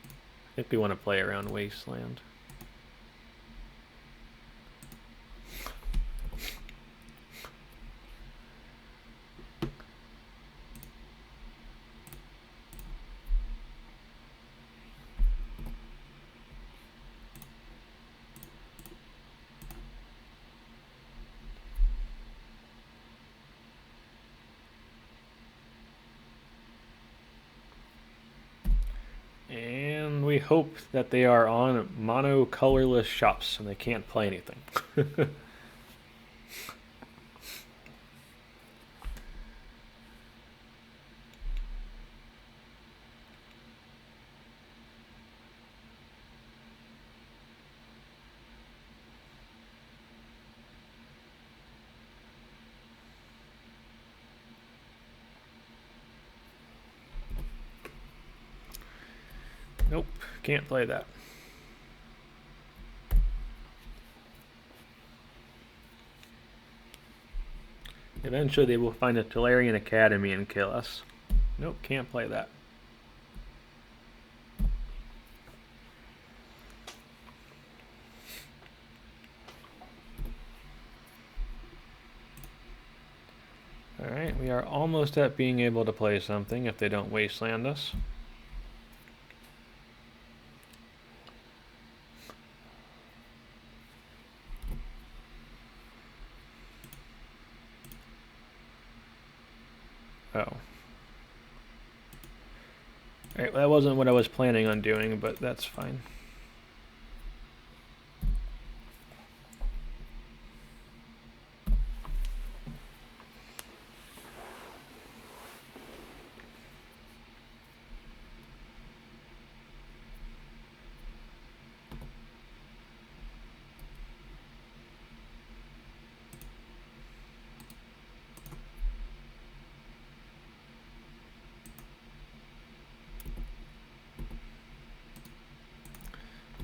I think we want to play around Wasteland. And we hope that they are on mono colorless shops and they can't play anything. Nope, can't play that. Eventually they will find a Tolarian Academy and kill us. Nope, can't play that. Alright, we are almost at being able to play something if they don't wasteland us. Oh. Alright, well, that wasn't what I was planning on doing, but that's fine.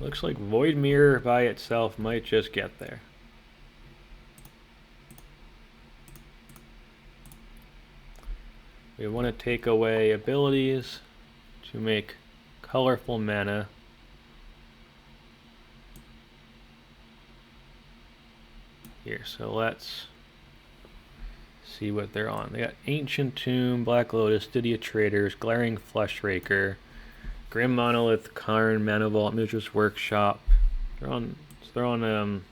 Looks like Void Mirror by itself might just get there. We want to take away abilities to make colorful mana. Here, so let's see what they're on. They got Ancient Tomb, Black Lotus, Stydia Traders, Glaring Flesh Raker, Grim Monolith, Karn, Mana Vault, Mutuous Workshop. They're on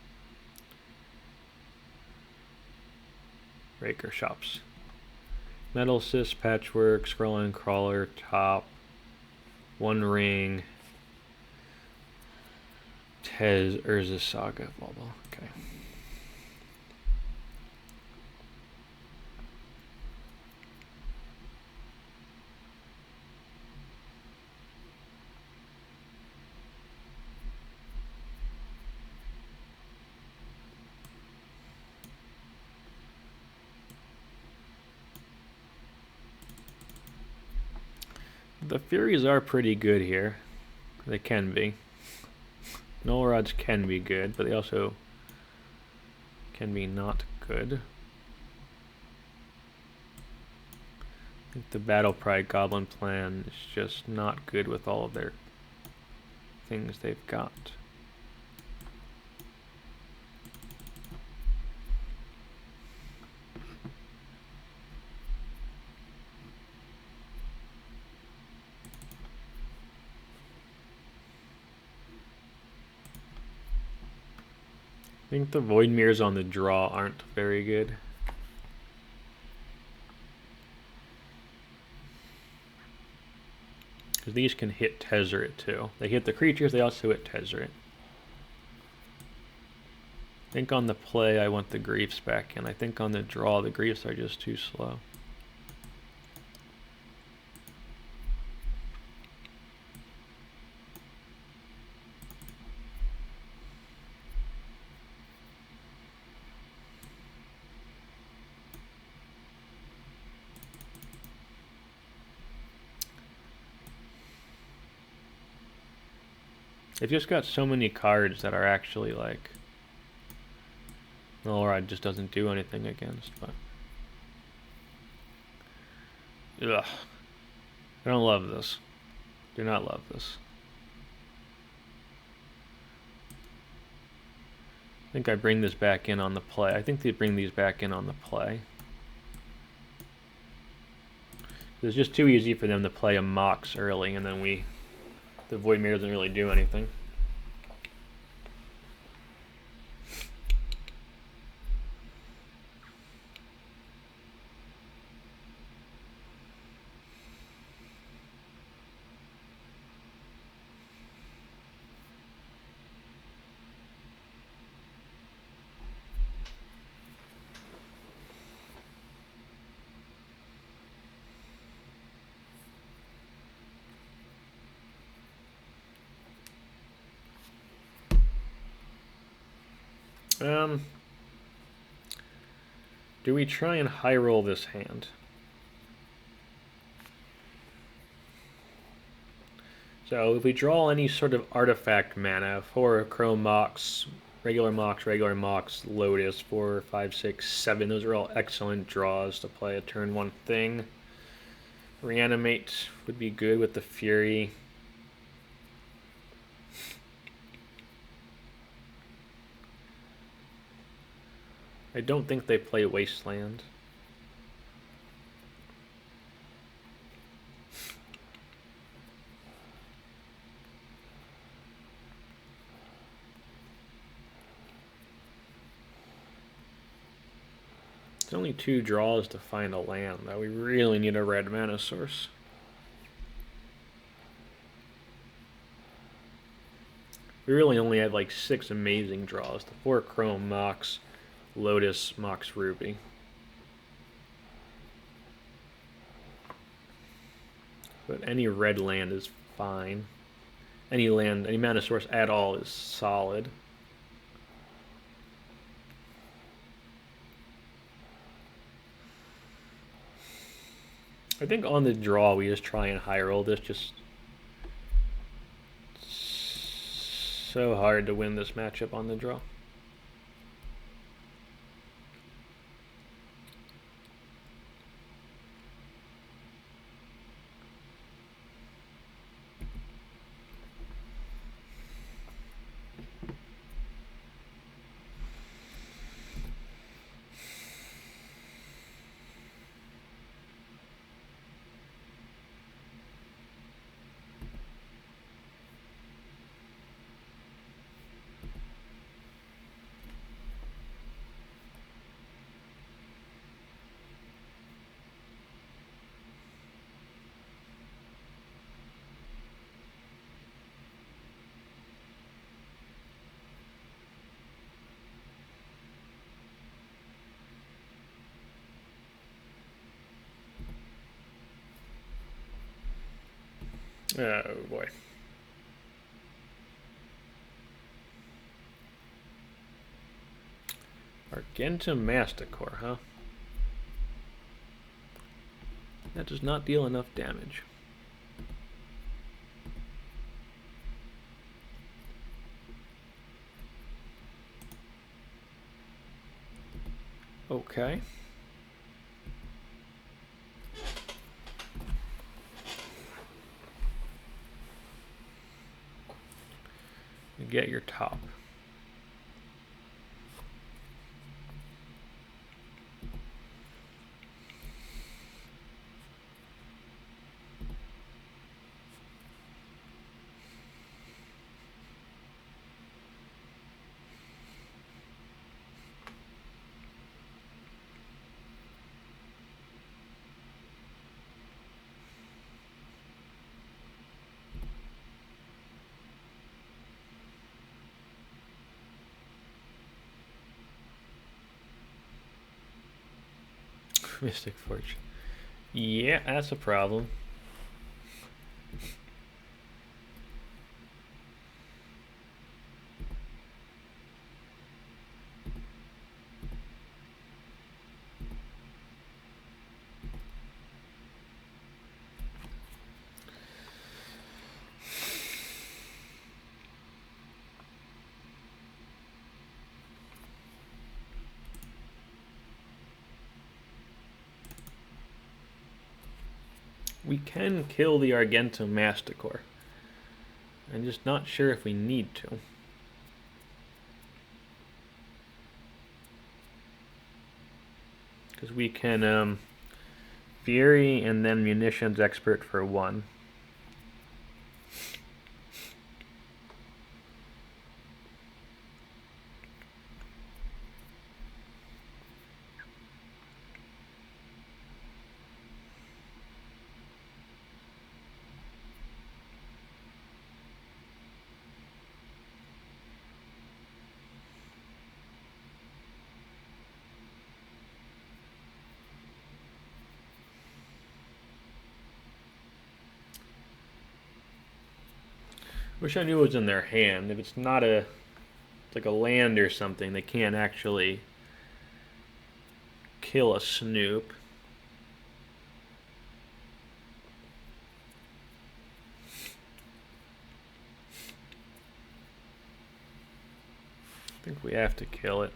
Raker Shops. Metal Sis, Patchwork, Scrolling Crawler, Top, One Ring, Tezz, Urza Saga, Bauble. Okay. The Furies are pretty good here. They can be. Null Rods can be good, but they also can be not good. I think the Battle Cry Goblin plan is just not good with all of their things they've got. I think the Void Mirrors on the draw aren't very good. Because these can hit Tezzeret too. They hit the creatures, they also hit Tezzeret. I think on the play I want the Griefs back in. I think on the draw the Griefs are just too slow. They've just got so many cards that are actually like Null Rod just doesn't do anything against, but ugh. I don't love this. Do not love this. I think I bring this back in on the play. I think they bring these back in on the play. It's just too easy for them to play a Mox early, and then the Void Mirror doesn't really do anything. Do we try and high roll this hand? So if we draw any sort of artifact mana for Chrome Mox, regular Mox, Lotus, 4, 5, 6, 7, those are all excellent draws to play a turn 1 thing. Reanimate would be good with the Fury. I don't think they play Wasteland. It's only 2 draws to find a land, though. We really need a red mana source. We really only have like 6 amazing draws. The 4 Chrome Mox, Lotus, Mox Ruby. But any red land is fine. Any land, any mana source at all is solid. I think on the draw we just try and high roll this. Just so hard to win this matchup on the draw. Oh boy. Argentum Masticore, huh? That does not deal enough damage. Okay. You get your top. Mystic Fortune. Yeah, that's a problem. We can kill the Argentum Masticore. I'm just not sure if we need to. Because we can Fury and then Munitions Expert for 1. Wish I knew it was in their hand. If it's not it's like a land or something, they can't actually kill a Snoop. I think we have to kill it.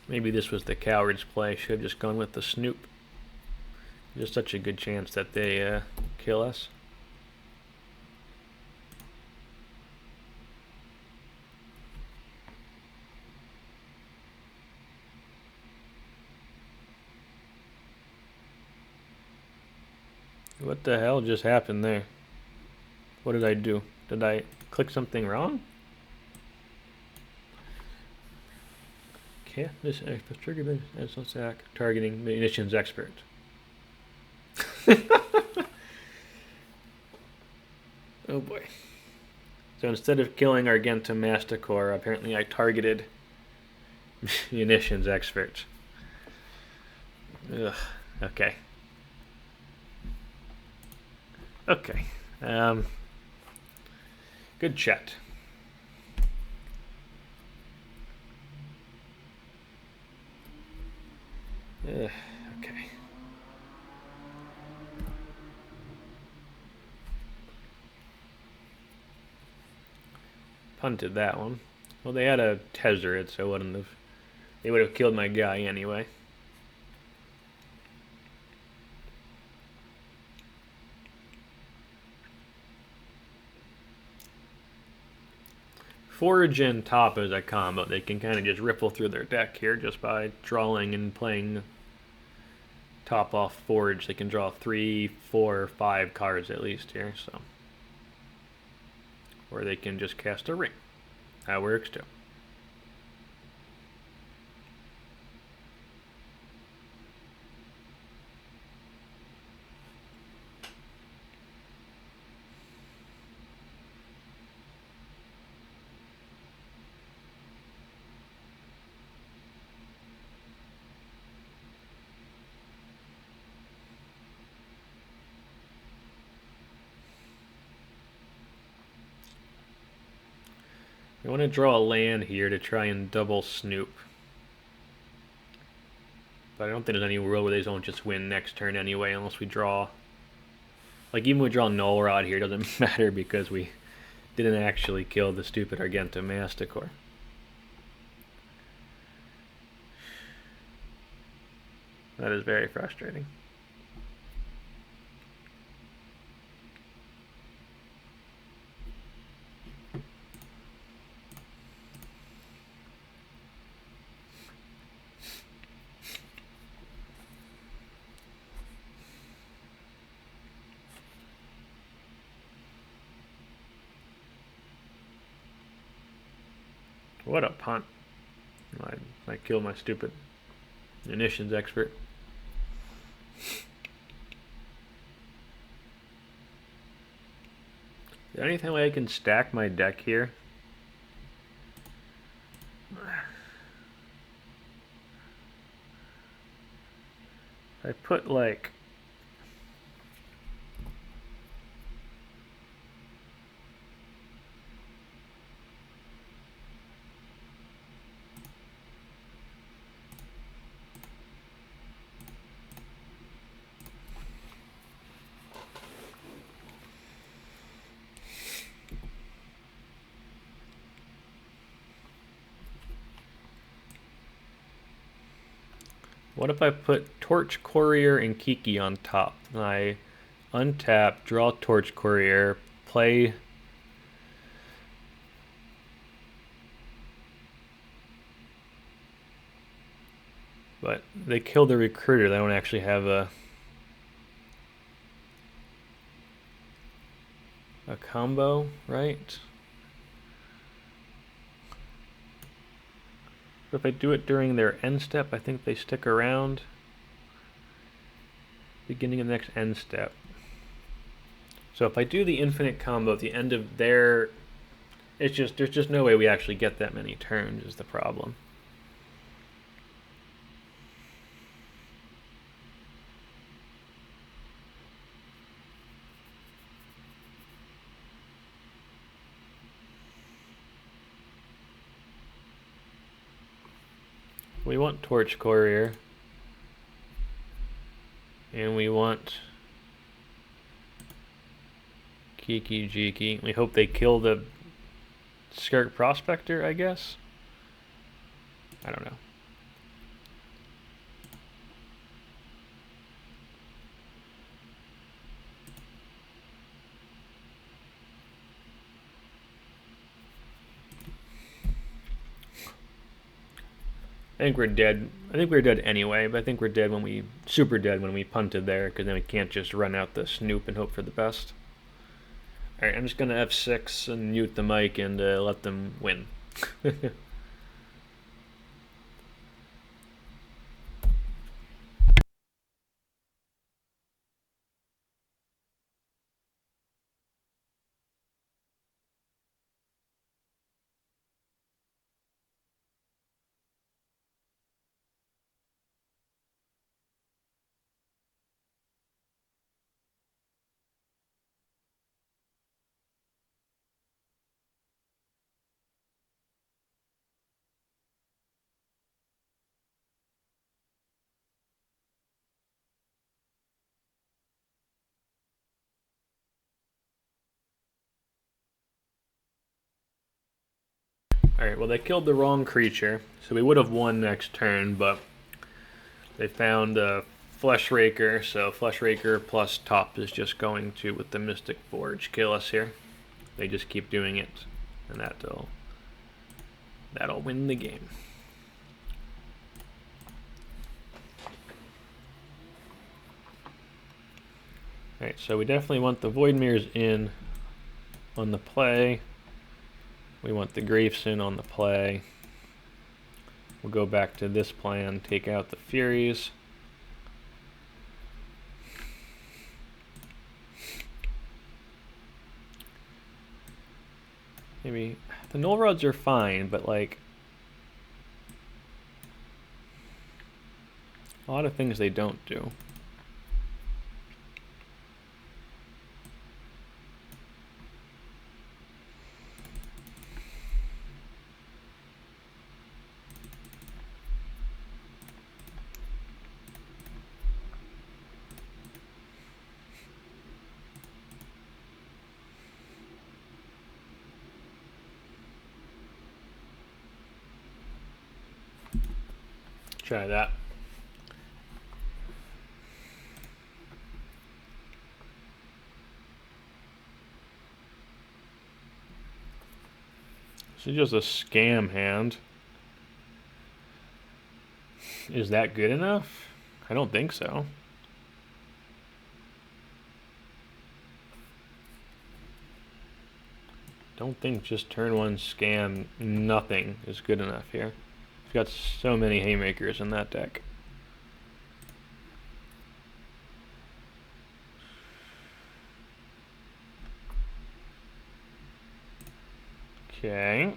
Maybe this was the coward's play. Should have just gone with the Snoop. There's such a good chance that they kill us. What the hell just happened there? What did I do? Did I click something wrong? Okay, this expert trigger as attack targeting Munitions Expert. Oh boy. So instead of killing Argentum Masticore, apparently I targeted Munitions Expert. Ugh. Okay. Okay. Good chat. Okay. Punted that one. Well, they had a Tezzeret, so wouldn't have. They would have killed my guy anyway. Forage and top is a combo. They can kind of just ripple through their deck here just by drawing and playing top off forage. They can draw 3, 4, 5 cards at least here, so. Or they can just cast a ring. That works too. We want to draw a land here to try and double Snoop. But I don't think there's any world where they don't just win next turn anyway, unless we draw... Like, even if we draw Null Rod here, it doesn't matter because we didn't actually kill the stupid Argento Masticore. That is very frustrating. What a punt. I killed my stupid Munitions Expert. Is there anything way I can stack my deck here? I put like... What if I put Torch Courier and Kiki on top? And I untap, draw Torch Courier, play... But they kill the Recruiter. They don't actually have a combo, right? But if I do it during their end step, I think they stick around. Beginning of the next end step. So if I do the infinite combo at the end of their... It's just, there's just no way we actually get that many turns is the problem. We want Torch Courier. And we want Kiki-Jiki. We hope they kill the Skirk Prospector, I guess? I don't know. I think we're dead. I think we're dead anyway, but I think we're dead when we... Super dead when we punted there, because then we can't just run out the Snoop and hope for the best. Alright, I'm just going to F6 and mute the mic and let them win. Alright, well they killed the wrong creature, so we would have won next turn, but they found a Flesh Raker, so Flesh Raker plus top is just going to, with the Mystic Forge, kill us here. They just keep doing it, and that'll win the game. Alright, so we definitely want the Void Mirrors in on the play. We want the Griefs in on the play. We'll go back to this plan, take out the Furies. Maybe the Null Rods are fine, but like a lot of things they don't do. try that. This is just a scam hand. Is that good enough? I don't think so. Don't think just turn one scam nothing is good enough here. We've got so many haymakers in that deck. Okay.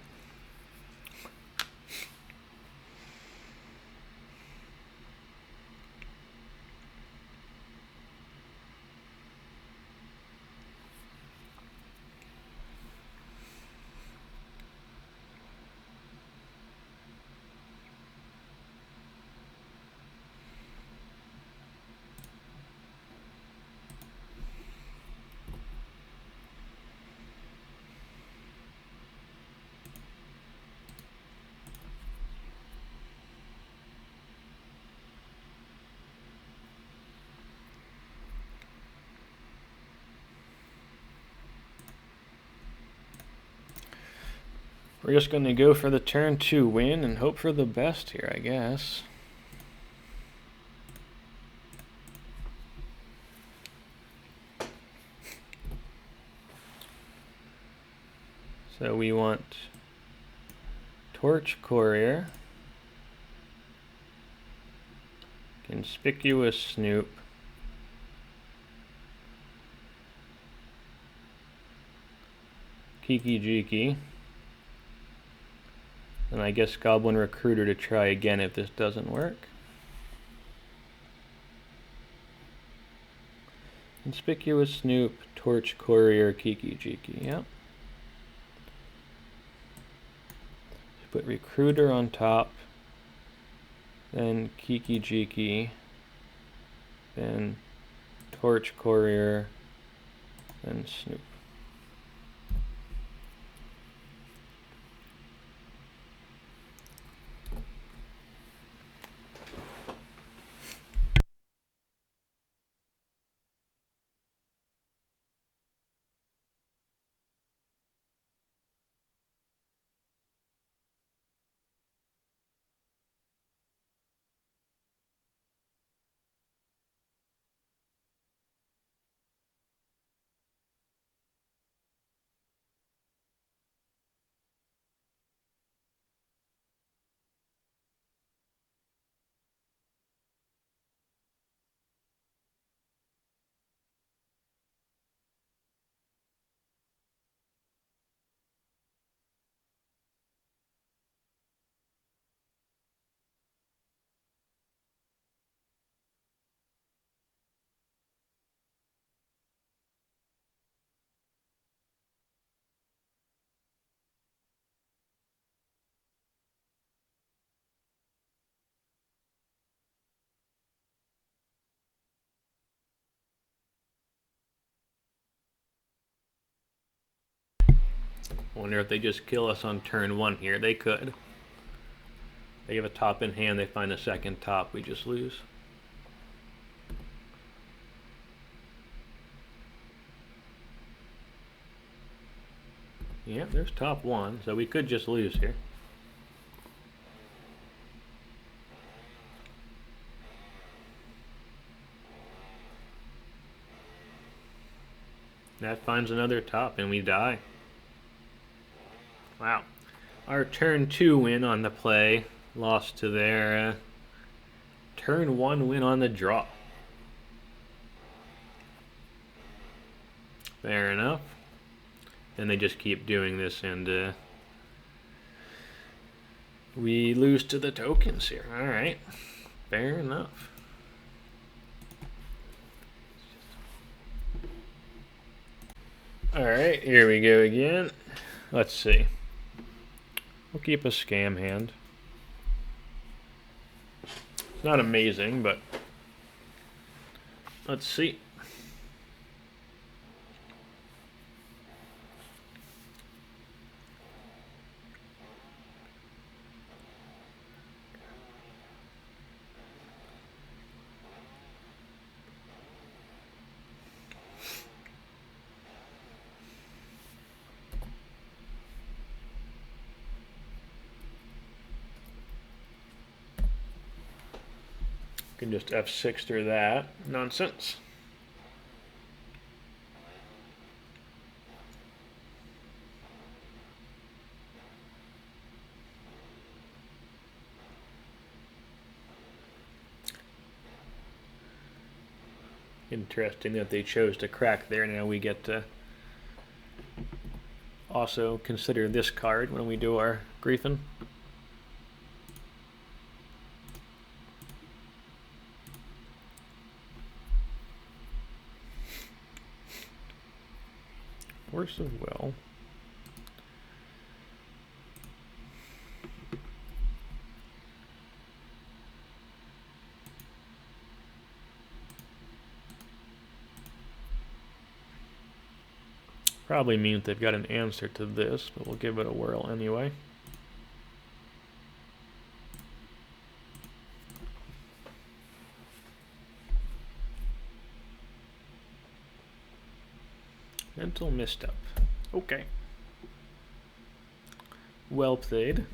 We're just going to go for the turn 2 win and hope for the best here, I guess. So we want Torch Courier, Conspicuous Snoop, Kiki-Jiki, and I guess Goblin Recruiter to try again if this doesn't work. Conspicuous Snoop, Torch Courier, Kiki-Jiki, yep. Put Recruiter on top, then Kiki-Jiki, then Torch Courier, then Snoop. Wonder if they just kill us on turn 1 here. They could. They have a top in hand, they find a second top, we just lose. Yeah, there's top 1, so we could just lose here. That finds another top and we die. Wow. Our turn 2 win on the play lost to their turn 1 win on the draw. Fair enough. Then they just keep doing this and we lose to the tokens here. Alright. Fair enough. Alright, here we go again. Let's see. We'll keep a scam hand. It's not amazing, but let's see. can just F6 through that nonsense. Interesting that they chose to crack there. Now we get to also consider this card when we do our griefing. Force of Will. Probably means they've got an answer to this, but we'll give it a whirl anyway. Mental misstep. Okay. Well played.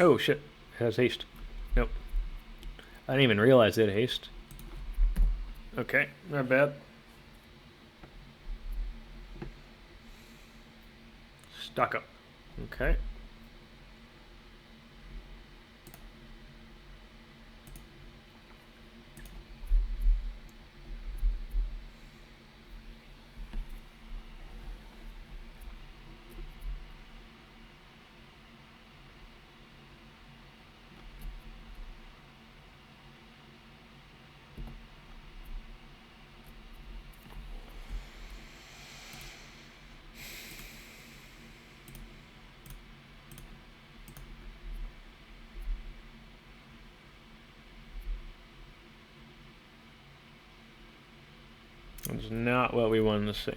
Oh shit, it has haste. Nope. I didn't even realize it had haste. Okay, not bad. Stock up. Okay. That's not what we wanted to see.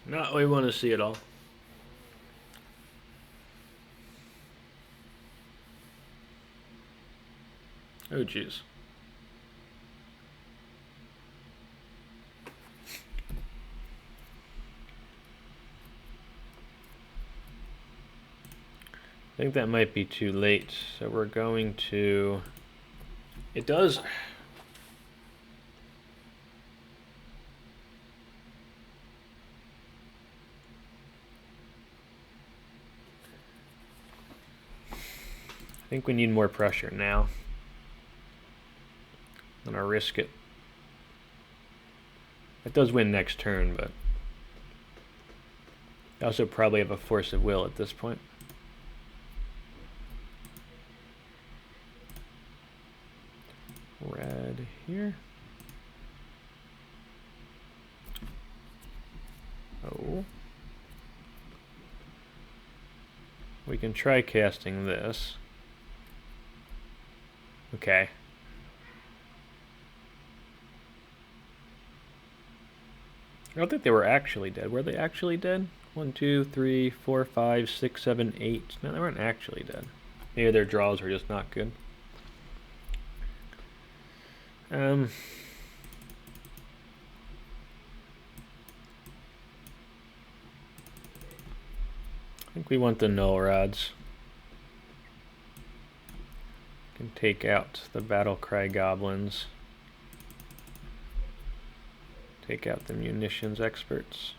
Not what we want to see at all. Oh jeez. I think that might be too late, so we're going to... It does... I think we need more pressure now. I'm gonna risk it. It does win next turn, but I also probably have a force of will at this point. Red here. Oh. We can try casting this. Okay. I don't think they were actually dead. Were they actually dead? 1, 2, 3, 4, 5, 6, 7, 8. No, they weren't actually dead. Maybe their draws were just not good. I think we want the Null Rods. Can take out the Battle Cry Goblins. Take out the Munitions Experts.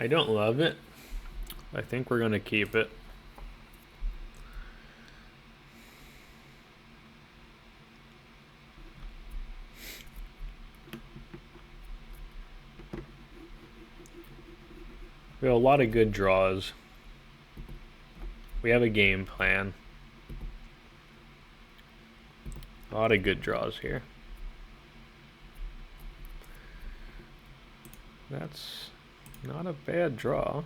I don't love it. I think we're gonna keep it. We have a lot of good draws. We have a game plan. A lot of good draws here. That's not a bad draw.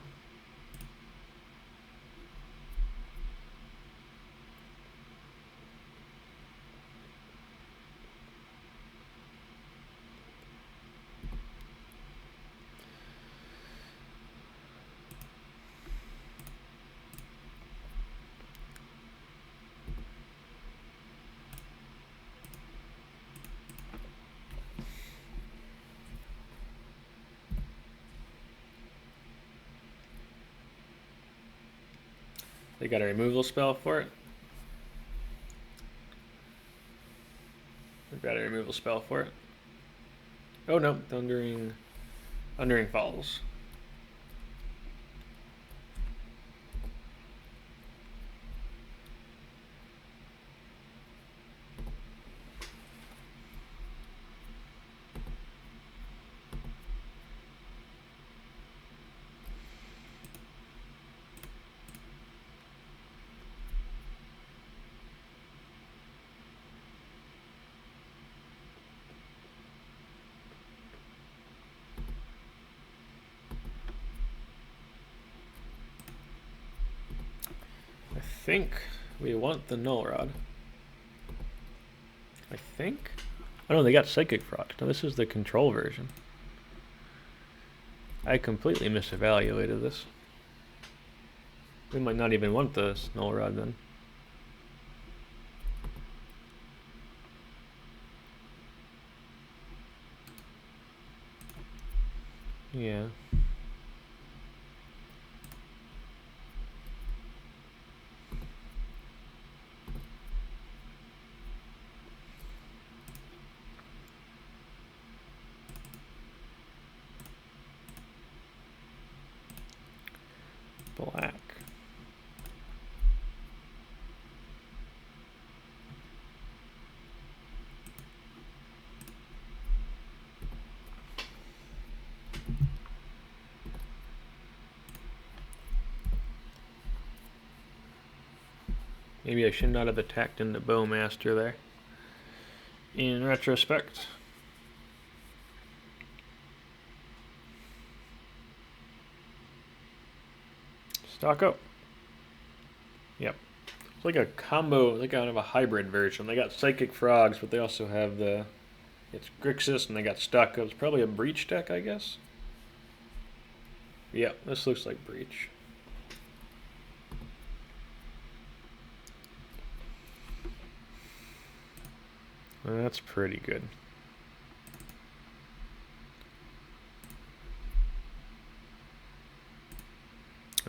They got a removal spell for it. They've got a removal spell for it. Oh no, Thundering Falls. I think we want the Null Rod. I think? Oh no, they got Psychic Frog. No, this is the control version. I completely misevaluated this. We might not even want the Null Rod then. Yeah. Black. Maybe I should not have attacked into Bowmaster there. In retrospect. Stock up. Yep. It's like a combo, like kind of a hybrid version. They got Psychic Frogs, but they also have it's Grixis, and they got Stock Up. It's probably a Breach deck, I guess. Yep, this looks like Breach. That's pretty good.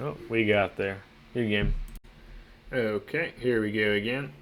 Oh, we got there. Good game. Okay, here we go again.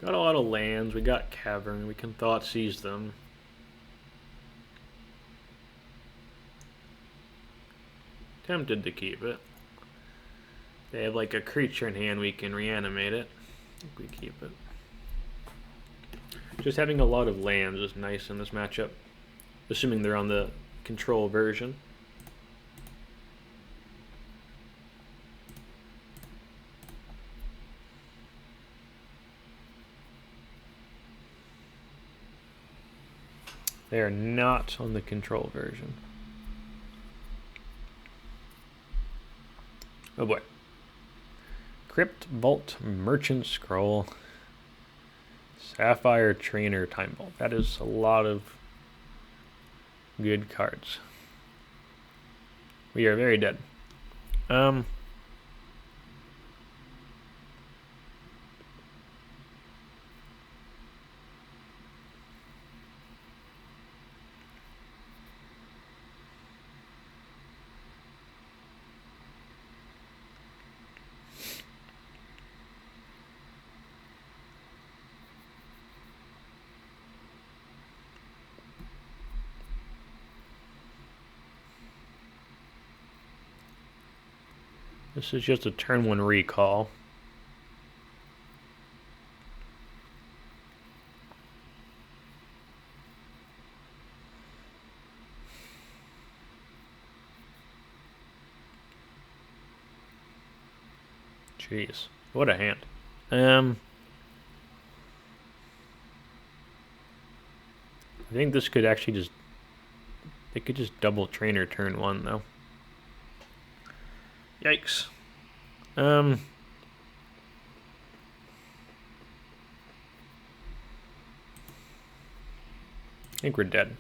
Got a lot of lands. We got Cavern. We can Thoughtseize them. Tempted to keep it. They have like a creature in hand. We can reanimate it. I think we keep it. Just having a lot of lands is nice in this matchup. Assuming they're on the control version. They are not on the control version. Oh boy. Crypt Vault Merchant Scroll. Sapphire Trainer Time Vault. That is a lot of good cards. We are very dead. This is just a turn 1 recall. Jeez, what a hand. I think this could actually just... They could just double trainer turn 1 though. Yikes. I think we're dead.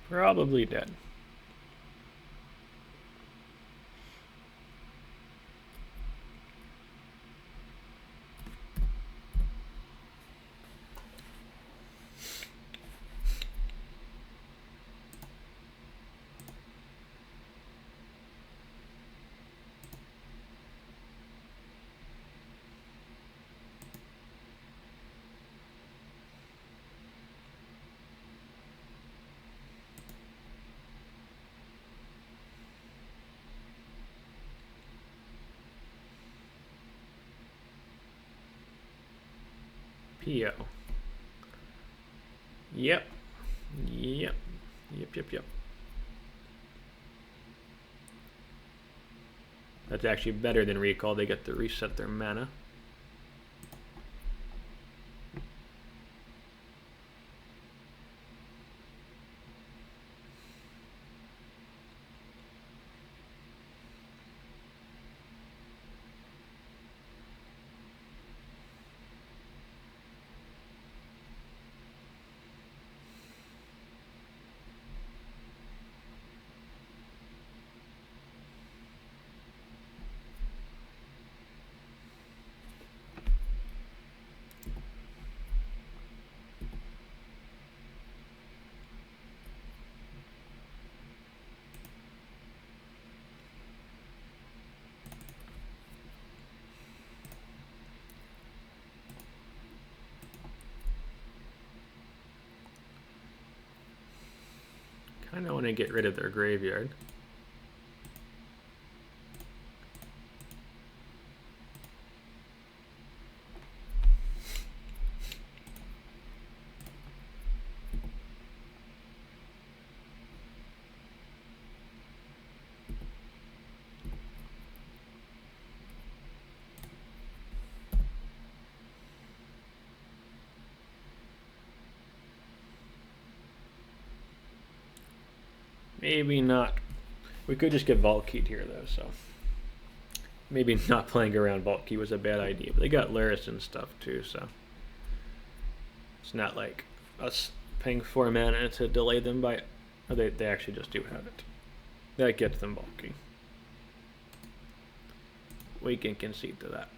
Probably dead. PO. Yep. That's actually better than recall. They get to reset their mana. Kind of want to get rid of their graveyard. Maybe not. We could just get Vault Keyed here though, so maybe not playing around Vault Key was a bad idea. But they got Lurrus and stuff too, so it's not like us paying 4 mana to delay them by... Oh, they actually just do have it. That gets them Vault Key. We can concede to that.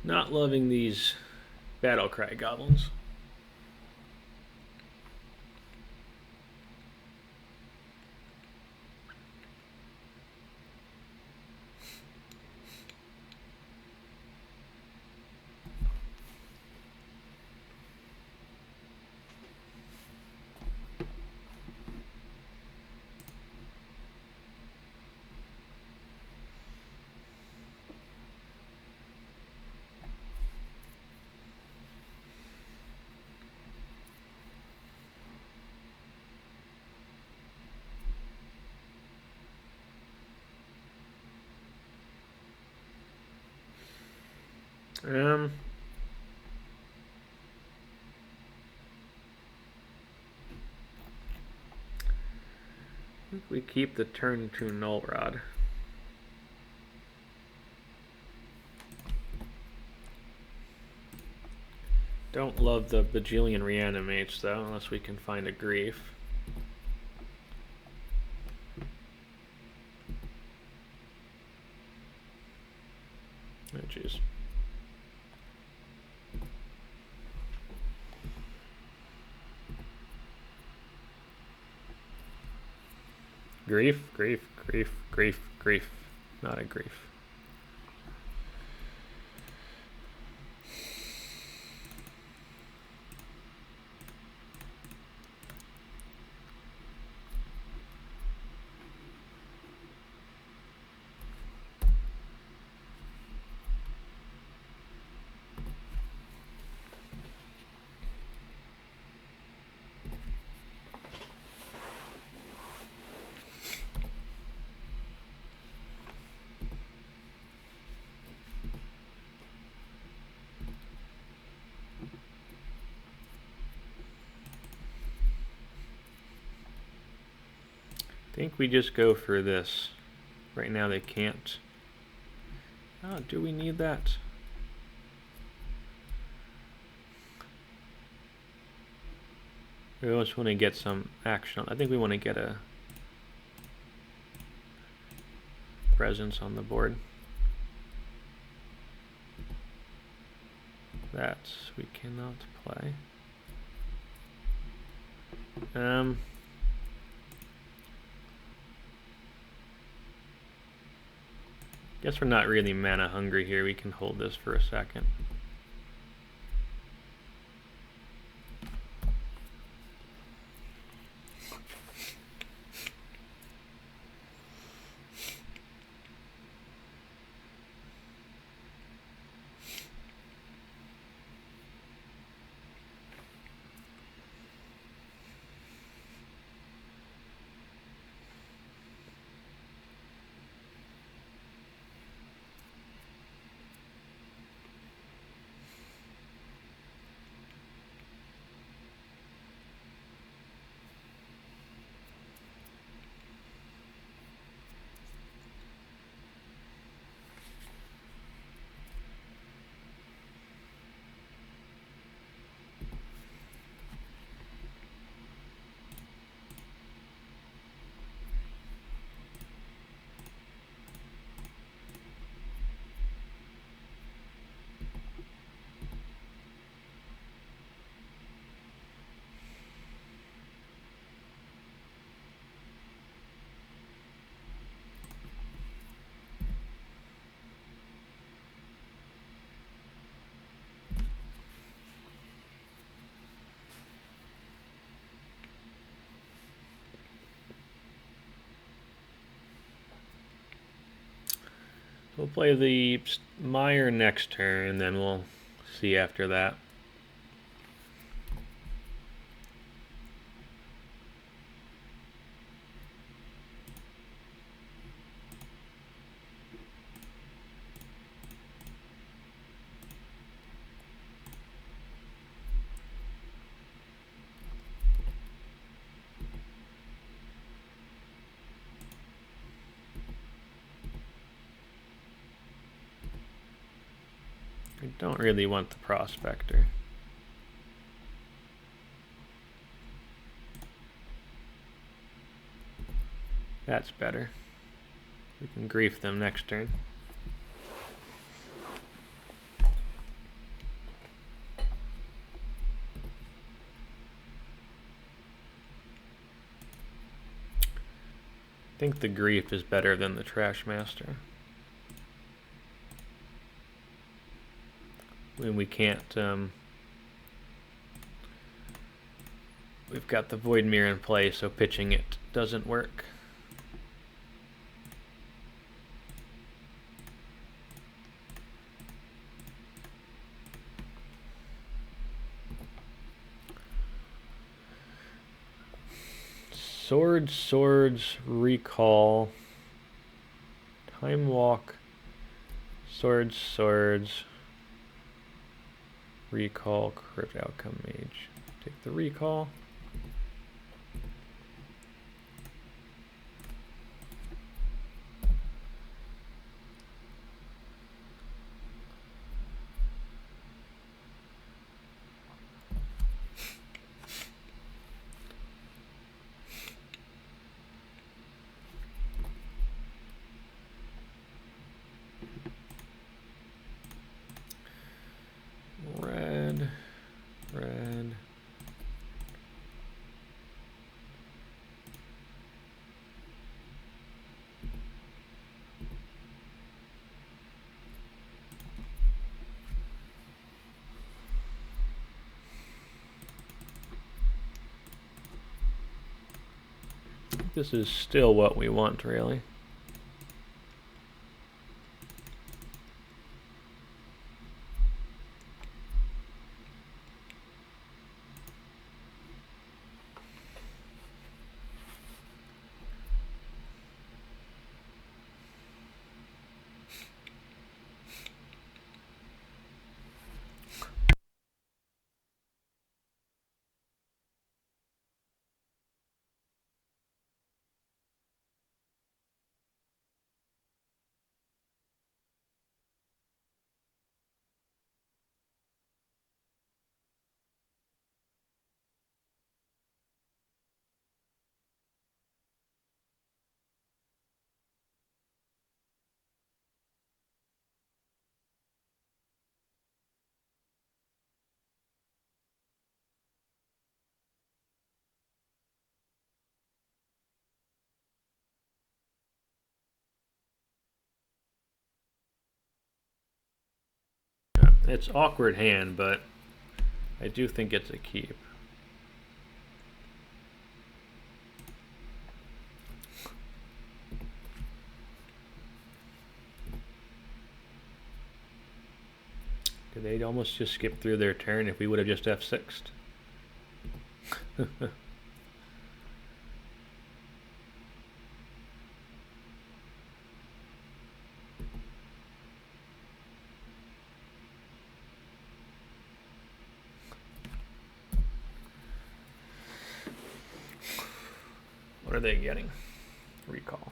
Not loving these Battle Cry Goblins. I think we keep the turn 2 Null Rod. Don't love the bajillion reanimates though, unless we can find a grief. Oh jeez. Grief, grief, grief, grief, grief. Not a grief. I think we just go for this. Right now they can't. Oh, do we need that? We just want to get some action. I think we want to get a presence on the board. That we cannot play. Guess we're not really mana hungry here. We can hold this for a second. We'll play the Mire next turn, and then we'll see after that. I don't really want the Prospector. That's better. We can grief them next turn. think the Grief is better than the Trashmaster. When we can't, we've got the Void Mirror in play, so pitching it doesn't work. Swords, recall, time walk, swords, recall, crypt outcome mage. Take the recall. Red. This is still what we want, really. It's awkward hand, but I do think it's a keep. They'd almost just skip through their turn if we would have just F6'd. What are they getting? Recall.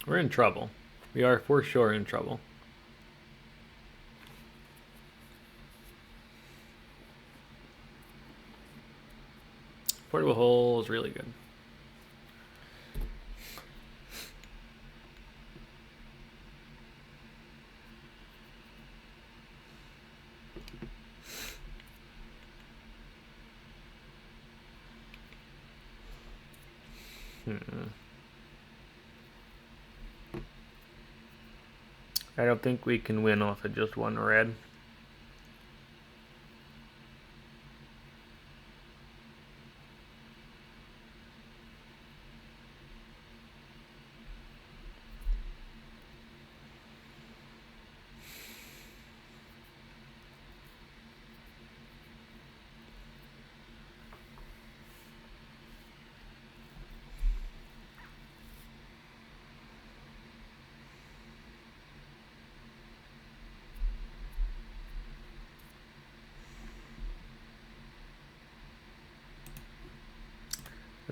We're in trouble. We are for sure in trouble. Portable hole is really good. I don't think we can win off of just one red.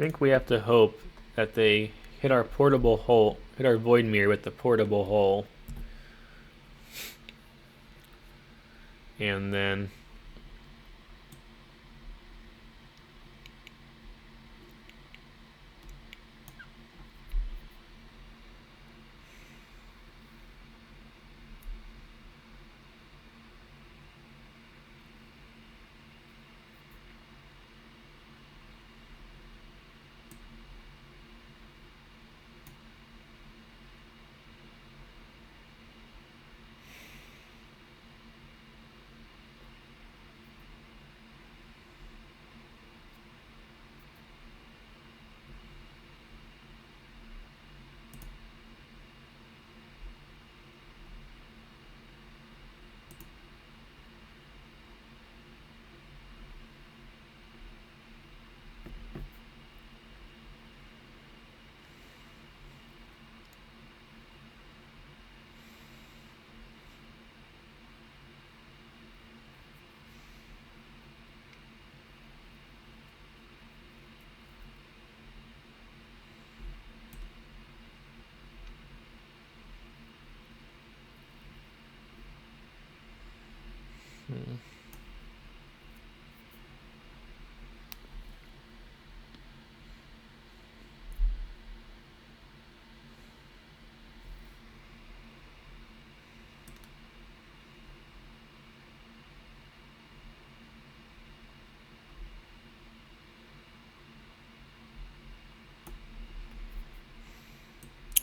think we have to hope that they hit our portable hole, hit our Void Mirror with the portable hole. And then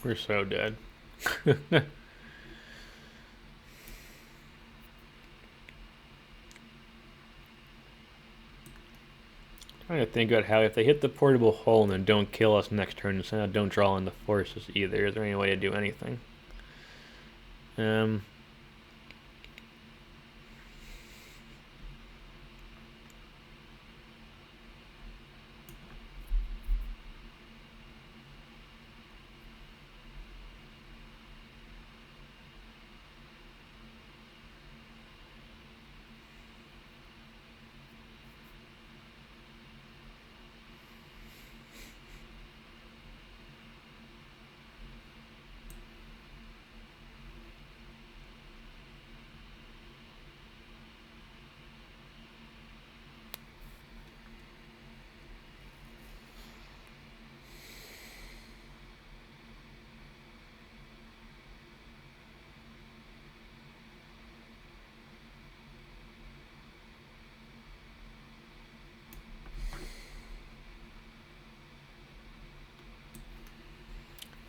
we're so dead. Trying to think about how if they hit the portable hole and then don't kill us next turn, and don't draw in the forces either. Is there any way to do anything?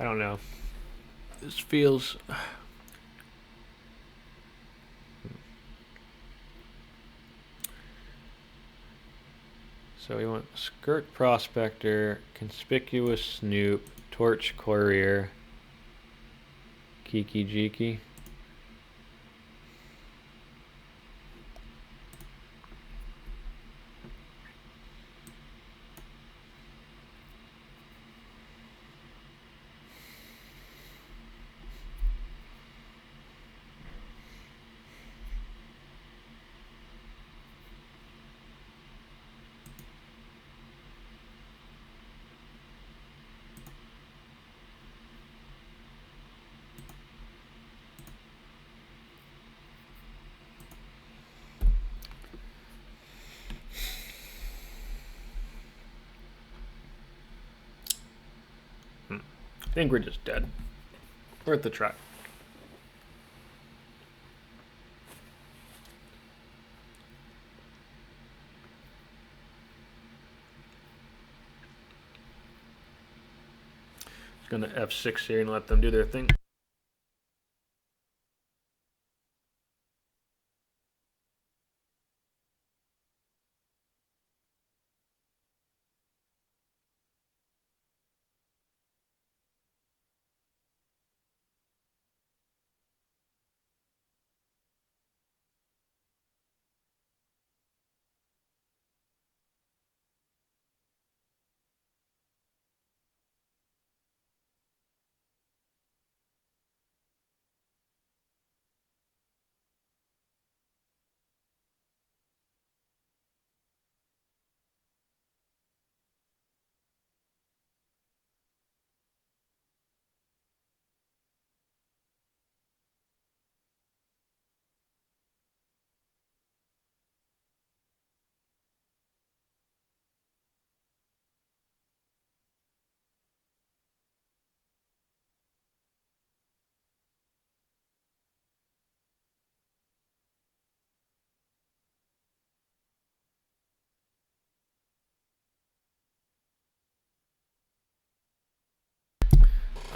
I don't know. This feels... So we want Skirk Prospector, Conspicuous Snoop, Torch Courier, Kiki-Jiki. I think we're just dead. Worth the try. Just gonna F6 here and let them do their thing.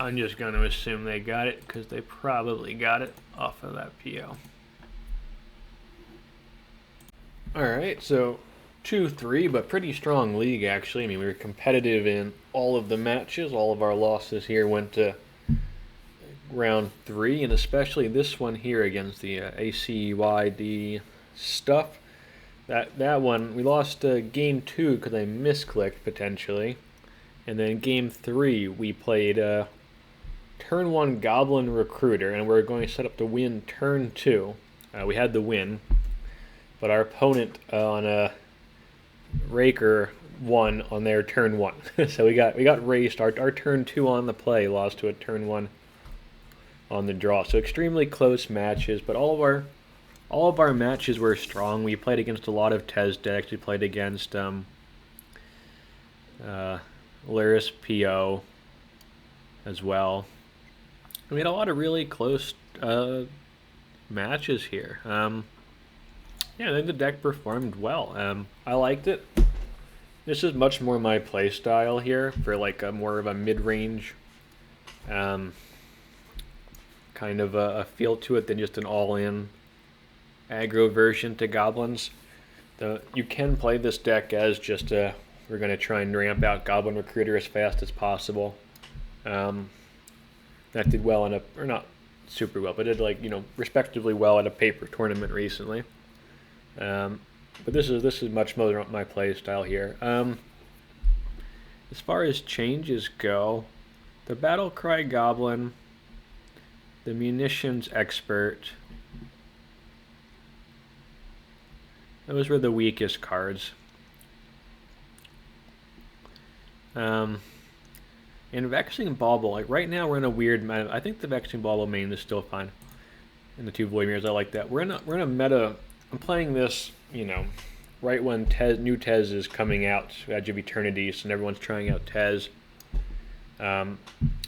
I'm just going to assume they got it because they probably got it off of that PO. Alright, so 2-3, but pretty strong league actually. I mean, we were competitive in all of the matches. All of our losses here went to round 3, and especially this one here against the ACYD stuff. That one, we lost game 2 because I misclicked potentially. And then game 3, we played turn 1 Goblin Recruiter, and we're going to set up to win turn 2. We had the win, but our opponent on Raker won on their turn 1. So we got raced. Our turn 2 on the play lost to a turn 1 on the draw. So extremely close matches, but all of our matches were strong. We played against a lot of Tezz decks. We played against Lurrus PO as well. We had a lot of really close matches here. Yeah, I think the deck performed well. I liked it. This is much more my play style here for like a more of a mid-range kind of a feel to it than just an all-in aggro version to Goblins. You can play this deck as just a, we're going to try and ramp out Goblin Recruiter as fast as possible. That did well in a, or not super well, but it like, you know, respectively well at a paper tournament recently. But this is much more my play style here. As far as changes go, the Battle Cry Goblin, the Munitions Expert, those were the weakest cards. And Vexing Bauble, like right now we're in a weird meta. I think the Vexing Bauble main is still fine. And the 2 Void Mirrors, I like that. We're in a meta. I'm playing this, you know, right when new Tezz is coming out, Edge of Eternities, and everyone's trying out Tezz. And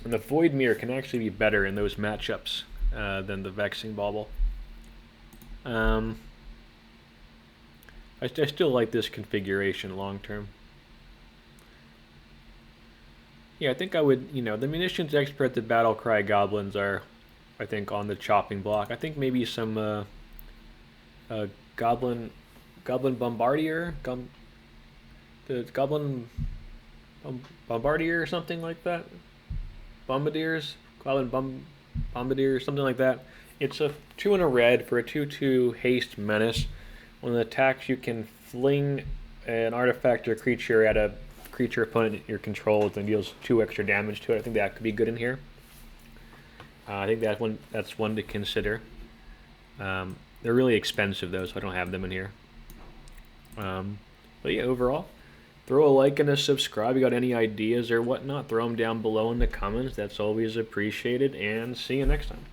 the Void Mirror can actually be better in those matchups than the Vexing Bauble. I still like this configuration long term. Yeah, I think I would, you know, the Munitions Expert, the Battle Cry Goblins are, I think, on the chopping block. I think maybe some Goblin Bombardier, the Goblin Bombardier or something like that. Bombardiers, Goblin Bombardier, something like that. It's a 2 and a red for a 2/2 haste menace. When it attacks, you can fling an artifact or creature at a creature opponent your control and deals 2 extra damage to it. I think that could be good in here. I think that's one to consider. They're really expensive though, so I don't have them in here. But yeah, overall, throw a like and a subscribe. You got any ideas or whatnot, throw them down below in the comments. That's always appreciated, and see you next time.